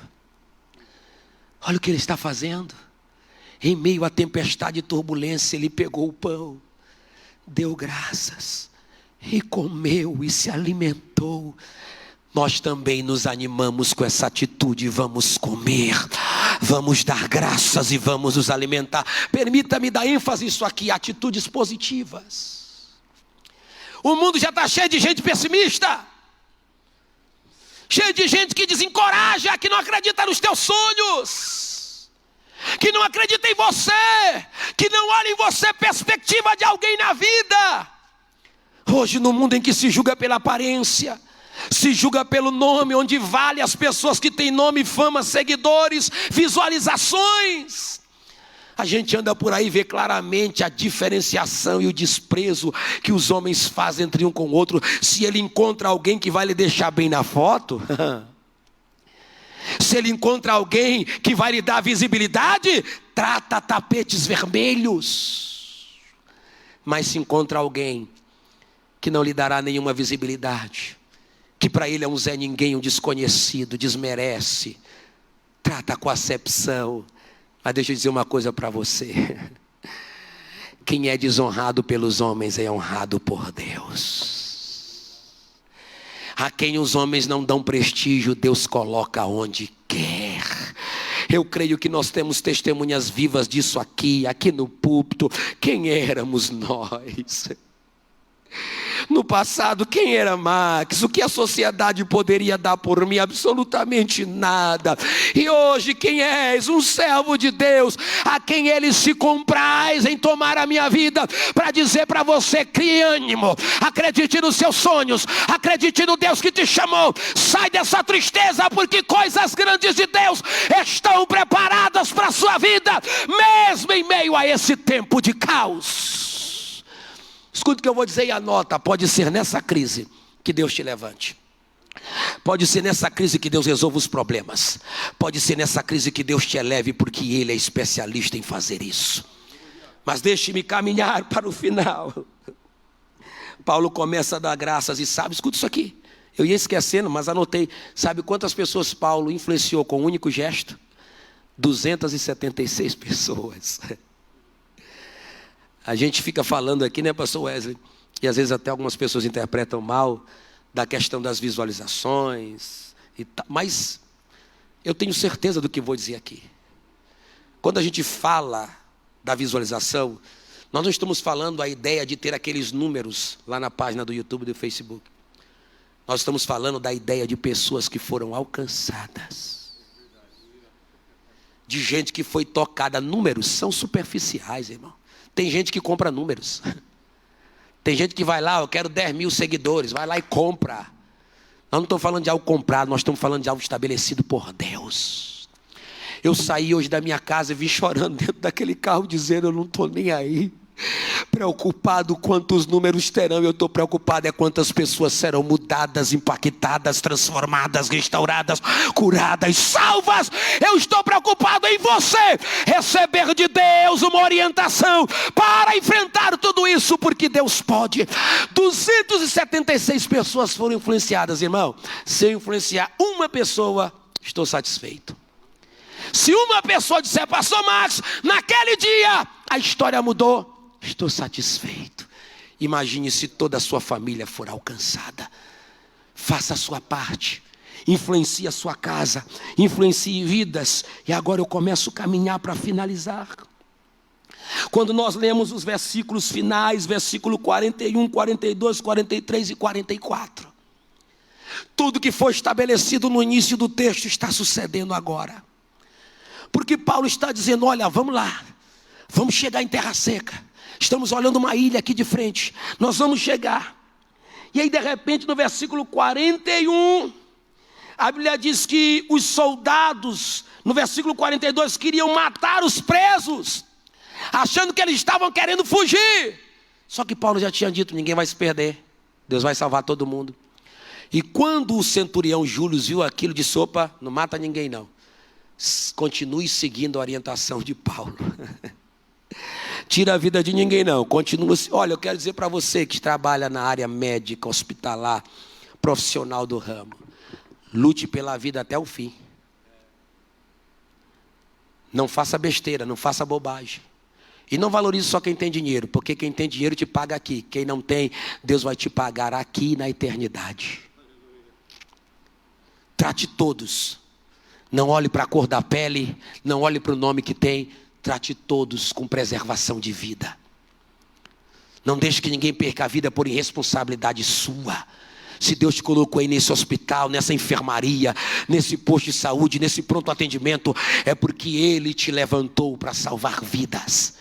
B: Olha o que ele está fazendo. Em meio à tempestade e turbulência, ele pegou o pão, deu graças e comeu e se alimentou. Nós também nos animamos com essa atitude. Vamos comer, vamos dar graças e vamos nos alimentar. Permita-me dar ênfase nisso aqui: atitudes positivas. O mundo já está cheio de gente pessimista, cheio de gente que desencoraja, que não acredita nos teus sonhos, que não acredita em você, que não olha em você perspectiva de alguém na vida. Hoje, no mundo em que se julga pela aparência, se julga pelo nome, onde vale as pessoas que têm nome, fama, seguidores, visualizações, a gente anda por aí e vê claramente a diferenciação e o desprezo que os homens fazem entre um com o outro. Se ele encontra alguém que vai lhe deixar bem na foto, se ele encontra alguém que vai lhe dar visibilidade, trata tapetes vermelhos. Mas se encontra alguém que não lhe dará nenhuma visibilidade, que para ele é um Zé Ninguém, um desconhecido, desmerece, trata com acepção. Mas deixa eu dizer uma coisa para você: quem é desonrado pelos homens é honrado por Deus. A quem os homens não dão prestígio, Deus coloca onde quer. Eu creio que nós temos testemunhas vivas disso aqui no púlpito. Quem éramos nós? No passado, quem era Max? O que a sociedade poderia dar por mim? Absolutamente nada. E hoje, quem és? Um servo de Deus, a quem ele se compraz em tomar a minha vida, para dizer para você: crie ânimo, acredite nos seus sonhos, acredite no Deus que te chamou, sai dessa tristeza, porque coisas grandes de Deus estão preparadas para a sua vida, mesmo em meio a esse tempo de caos. Escuta o que eu vou dizer e anota. Pode ser nessa crise que Deus te levante. Pode ser nessa crise que Deus resolva os problemas. Pode ser nessa crise que Deus te eleve, porque Ele é especialista em fazer isso. Mas deixe-me caminhar para o final. Paulo começa a dar graças e sabe, escuta isso aqui. Eu ia esquecendo, mas anotei. Sabe quantas pessoas Paulo influenciou com um único gesto? 276 pessoas. A gente fica falando aqui, né, pastor Wesley? E às vezes até algumas pessoas interpretam mal da questão das visualizações. Mas eu tenho certeza do que vou dizer aqui. Quando a gente fala da visualização, nós não estamos falando a ideia de ter aqueles números lá na página do YouTube e do Facebook. Nós estamos falando da ideia de pessoas que foram alcançadas. De gente que foi tocada. Números são superficiais, irmão. Tem gente que compra números. Tem gente que vai lá, eu quero 10 mil seguidores. Vai lá e compra. Nós não estamos falando de algo comprado, nós estamos falando de algo estabelecido por Deus. Eu saí hoje da minha casa e vim chorando dentro daquele carro, dizendo, eu não estou nem aí. Preocupado quantos números terão, eu estou preocupado é quantas pessoas serão mudadas, impactadas, transformadas, restauradas, curadas, salvas. Eu estou preocupado em você receber de Deus uma orientação para enfrentar tudo isso, porque Deus pode. 276 pessoas foram influenciadas, irmão. Se eu influenciar uma pessoa, estou satisfeito. Se uma pessoa disser, pastor Marcos, naquele dia a história mudou, estou satisfeito. Imagine se toda a sua família for alcançada. Faça a sua parte. Influencie a sua casa. Influencie vidas. E agora eu começo a caminhar para finalizar. Quando nós lemos os versículos finais, versículo 41, 42, 43 e 44. Tudo que foi estabelecido no início do texto está sucedendo agora. Porque Paulo está dizendo, olha, vamos lá. Vamos chegar em terra seca. Estamos olhando uma ilha aqui de frente. Nós vamos chegar. E aí de repente no versículo 41, a Bíblia diz que os soldados, no versículo 42, queriam matar os presos, achando que eles estavam querendo fugir. Só que Paulo já tinha dito, ninguém vai se perder. Deus vai salvar todo mundo. E quando o centurião Júlio viu aquilo, disse, opa, não mata ninguém não. Continue seguindo a orientação de Paulo. Tira a vida de ninguém não, continua. Olha, eu quero dizer para você que trabalha na área médica, hospitalar, profissional do ramo, lute pela vida até o fim. Não faça besteira, não faça bobagem. E não valorize só quem tem dinheiro, porque quem tem dinheiro te paga aqui. Quem não tem, Deus vai te pagar aqui na eternidade. Trate todos. Não olhe para a cor da pele, não olhe para o nome que tem. Trate todos com preservação de vida. Não deixe que ninguém perca a vida por irresponsabilidade sua. Se Deus te colocou aí nesse hospital, nessa enfermaria, nesse posto de saúde, nesse pronto atendimento, é porque Ele te levantou para salvar vidas.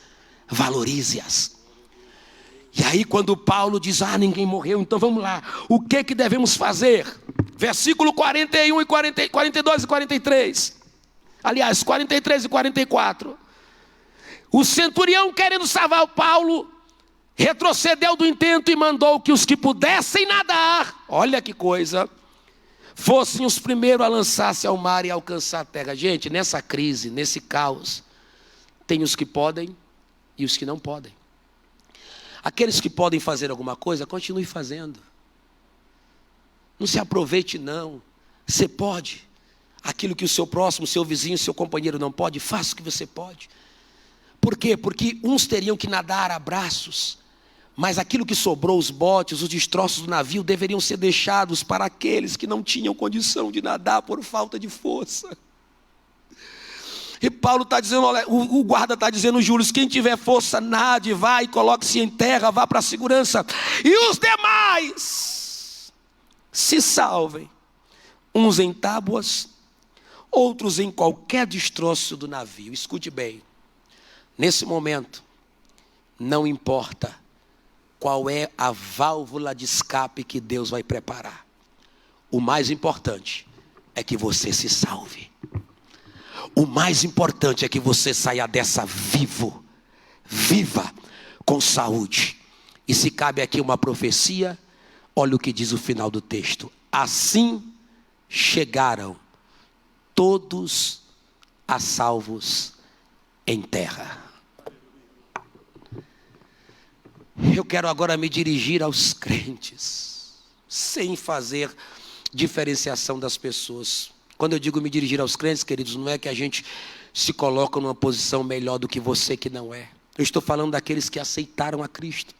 B: Valorize-as. E aí quando Paulo diz, ninguém morreu, então vamos lá. O que devemos fazer? Versículo 41 e 42 e 43. Aliás, 43 e 44. O centurião, querendo salvar o Paulo, retrocedeu do intento e mandou que os que pudessem nadar, olha que coisa, fossem os primeiros a lançar-se ao mar e alcançar a terra. Gente, nessa crise, nesse caos, tem os que podem e os que não podem. Aqueles que podem fazer alguma coisa, continue fazendo. Não se aproveite não. Você pode. Aquilo que o seu próximo, seu vizinho, seu companheiro não pode, faça o que você pode. Por quê? Porque uns teriam que nadar a braços, mas aquilo que sobrou, os botes, os destroços do navio, deveriam ser deixados para aqueles que não tinham condição de nadar por falta de força. E Paulo está dizendo, olha, o guarda está dizendo, Júlio, quem tiver força, nade, vai, coloque-se em terra, vá para a segurança. E os demais se salvem, uns em tábuas, outros em qualquer destroço do navio. Escute bem. Nesse momento, não importa qual é a válvula de escape que Deus vai preparar. O mais importante é que você se salve. O mais importante é que você saia dessa viva, com saúde. E se cabe aqui uma profecia, olha o que diz o final do texto: assim chegaram todos a salvos em terra. Eu quero agora me dirigir aos crentes, sem fazer diferenciação das pessoas. Quando eu digo me dirigir aos crentes, queridos, não é que a gente se coloca numa posição melhor do que você que não é. Eu estou falando daqueles que aceitaram a Cristo,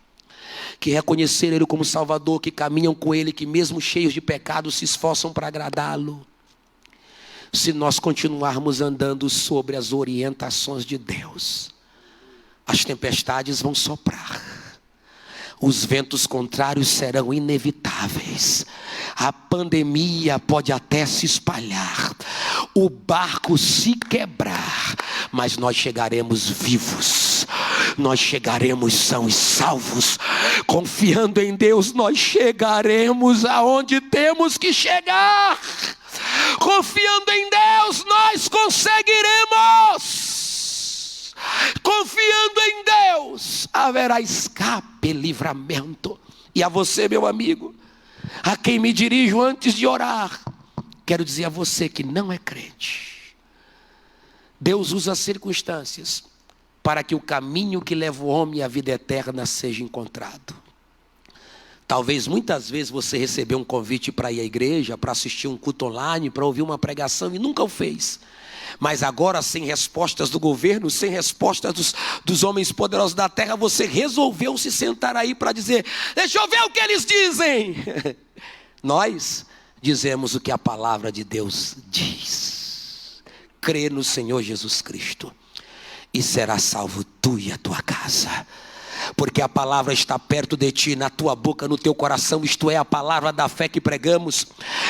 B: que reconheceram Ele como Salvador, que caminham com Ele, que mesmo cheios de pecados se esforçam para agradá-lo. Se nós continuarmos andando sobre as orientações de Deus, as tempestades vão soprar, os ventos contrários serão inevitáveis, a pandemia pode até se espalhar, o barco se quebrar, mas nós chegaremos vivos, nós chegaremos sãos e salvos. Confiando em Deus, nós chegaremos aonde temos que chegar. Confiando em Deus, nós conseguiremos. Confiando em Deus, haverá escape, livramento. E a você, meu amigo, a quem me dirijo antes de orar, quero dizer a você que não é crente: Deus usa as circunstâncias para que o caminho que leva o homem à vida eterna seja encontrado. Talvez muitas vezes você recebeu um convite para ir à igreja, para assistir um culto online, para ouvir uma pregação e nunca o fez. Mas agora, sem respostas do governo, sem respostas dos homens poderosos da terra, você resolveu se sentar aí para dizer: deixa eu ver o que eles dizem. Nós dizemos o que a palavra de Deus diz: crê no Senhor Jesus Cristo e será salvo tu e a tua casa. Porque a palavra está perto de ti, na tua boca, no teu coração, isto é, a palavra da fé que pregamos.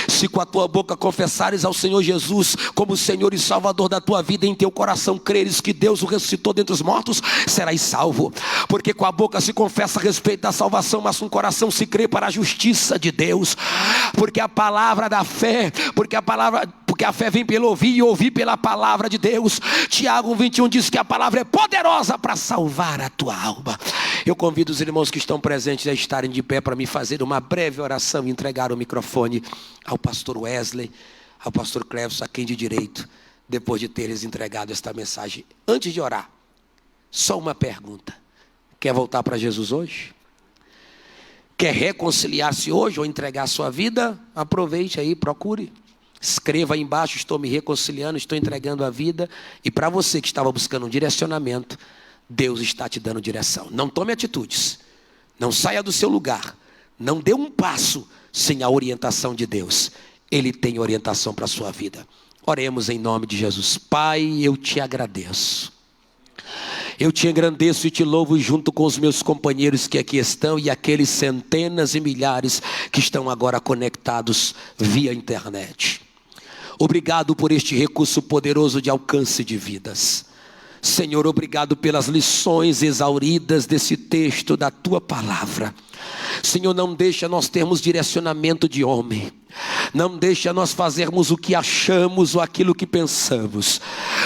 B: Se com a tua boca confessares ao Senhor Jesus como Senhor e Salvador da tua vida, em teu coração creres que Deus o ressuscitou dentre os mortos, serás salvo. Porque com a boca se confessa a respeito da salvação, mas com o coração se crê para a justiça de Deus. Porque a palavra da fé, porque a fé vem pelo ouvir e ouvir pela palavra de Deus. Tiago 21 diz que a palavra é poderosa para salvar a tua alma. Eu convido os irmãos que estão presentes a estarem de pé para me fazer uma breve oração e entregar o microfone ao pastor Wesley, ao pastor Cleves, a quem de direito, depois de ter-lhes entregado esta mensagem. Antes de orar, só uma pergunta: quer voltar para Jesus hoje? Quer reconciliar-se hoje ou entregar a sua vida? Aproveite aí, procure. Escreva aí embaixo: estou me reconciliando, estou entregando a vida. E para você que estava buscando um direcionamento, Deus está te dando direção. Não tome atitudes, não saia do seu lugar, não dê um passo sem a orientação de Deus. Ele tem orientação para a sua vida. Oremos em nome de Jesus. Pai, eu te agradeço, eu te engrandeço e te louvo junto com os meus companheiros que aqui estão e aqueles centenas e milhares que estão agora conectados via internet. Obrigado por este recurso poderoso de alcance de vidas. Senhor, obrigado pelas lições exauridas desse texto da tua palavra. Senhor, não deixa nós termos direcionamento de homem, não deixa nós fazermos o que achamos ou aquilo que pensamos,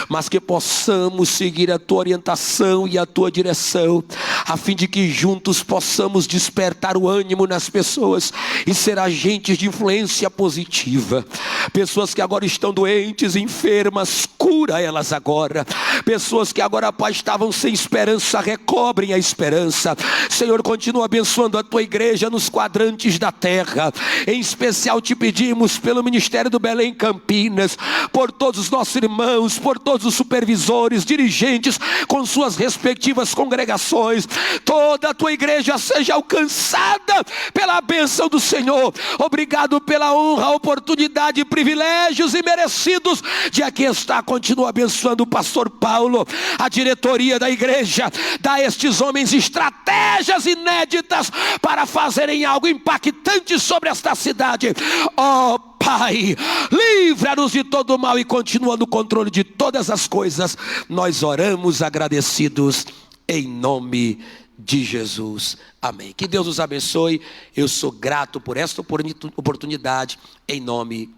B: mas que possamos seguir a tua orientação e a tua direção, a fim de que juntos possamos despertar o ânimo nas pessoas e ser agentes de influência positiva. Pessoas que agora estão doentes, enfermas, cura elas agora. Pessoas que agora, Pai, estavam sem esperança, recobrem a esperança. Senhor, continua abençoando a tua igreja nos quadrantes da terra. Em especial te pedimos pelo Ministério do Belém Campinas, por todos os nossos irmãos, por todos os supervisores, dirigentes, com suas respectivas congregações. Toda a tua igreja seja alcançada pela bênção do Senhor. Obrigado pela honra, oportunidade, privilégios e merecidos de aqui estar. Continua abençoando o pastor Paulo, a diretoria da igreja. Dá a estes homens estratégias inéditas para fazerem algo impactante sobre esta cidade. Ó Pai, livra-nos de todo mal e continua no controle de todas as coisas. Nós oramos agradecidos em nome de Jesus. Amém. Que Deus nos abençoe. Eu sou grato por esta oportunidade em nome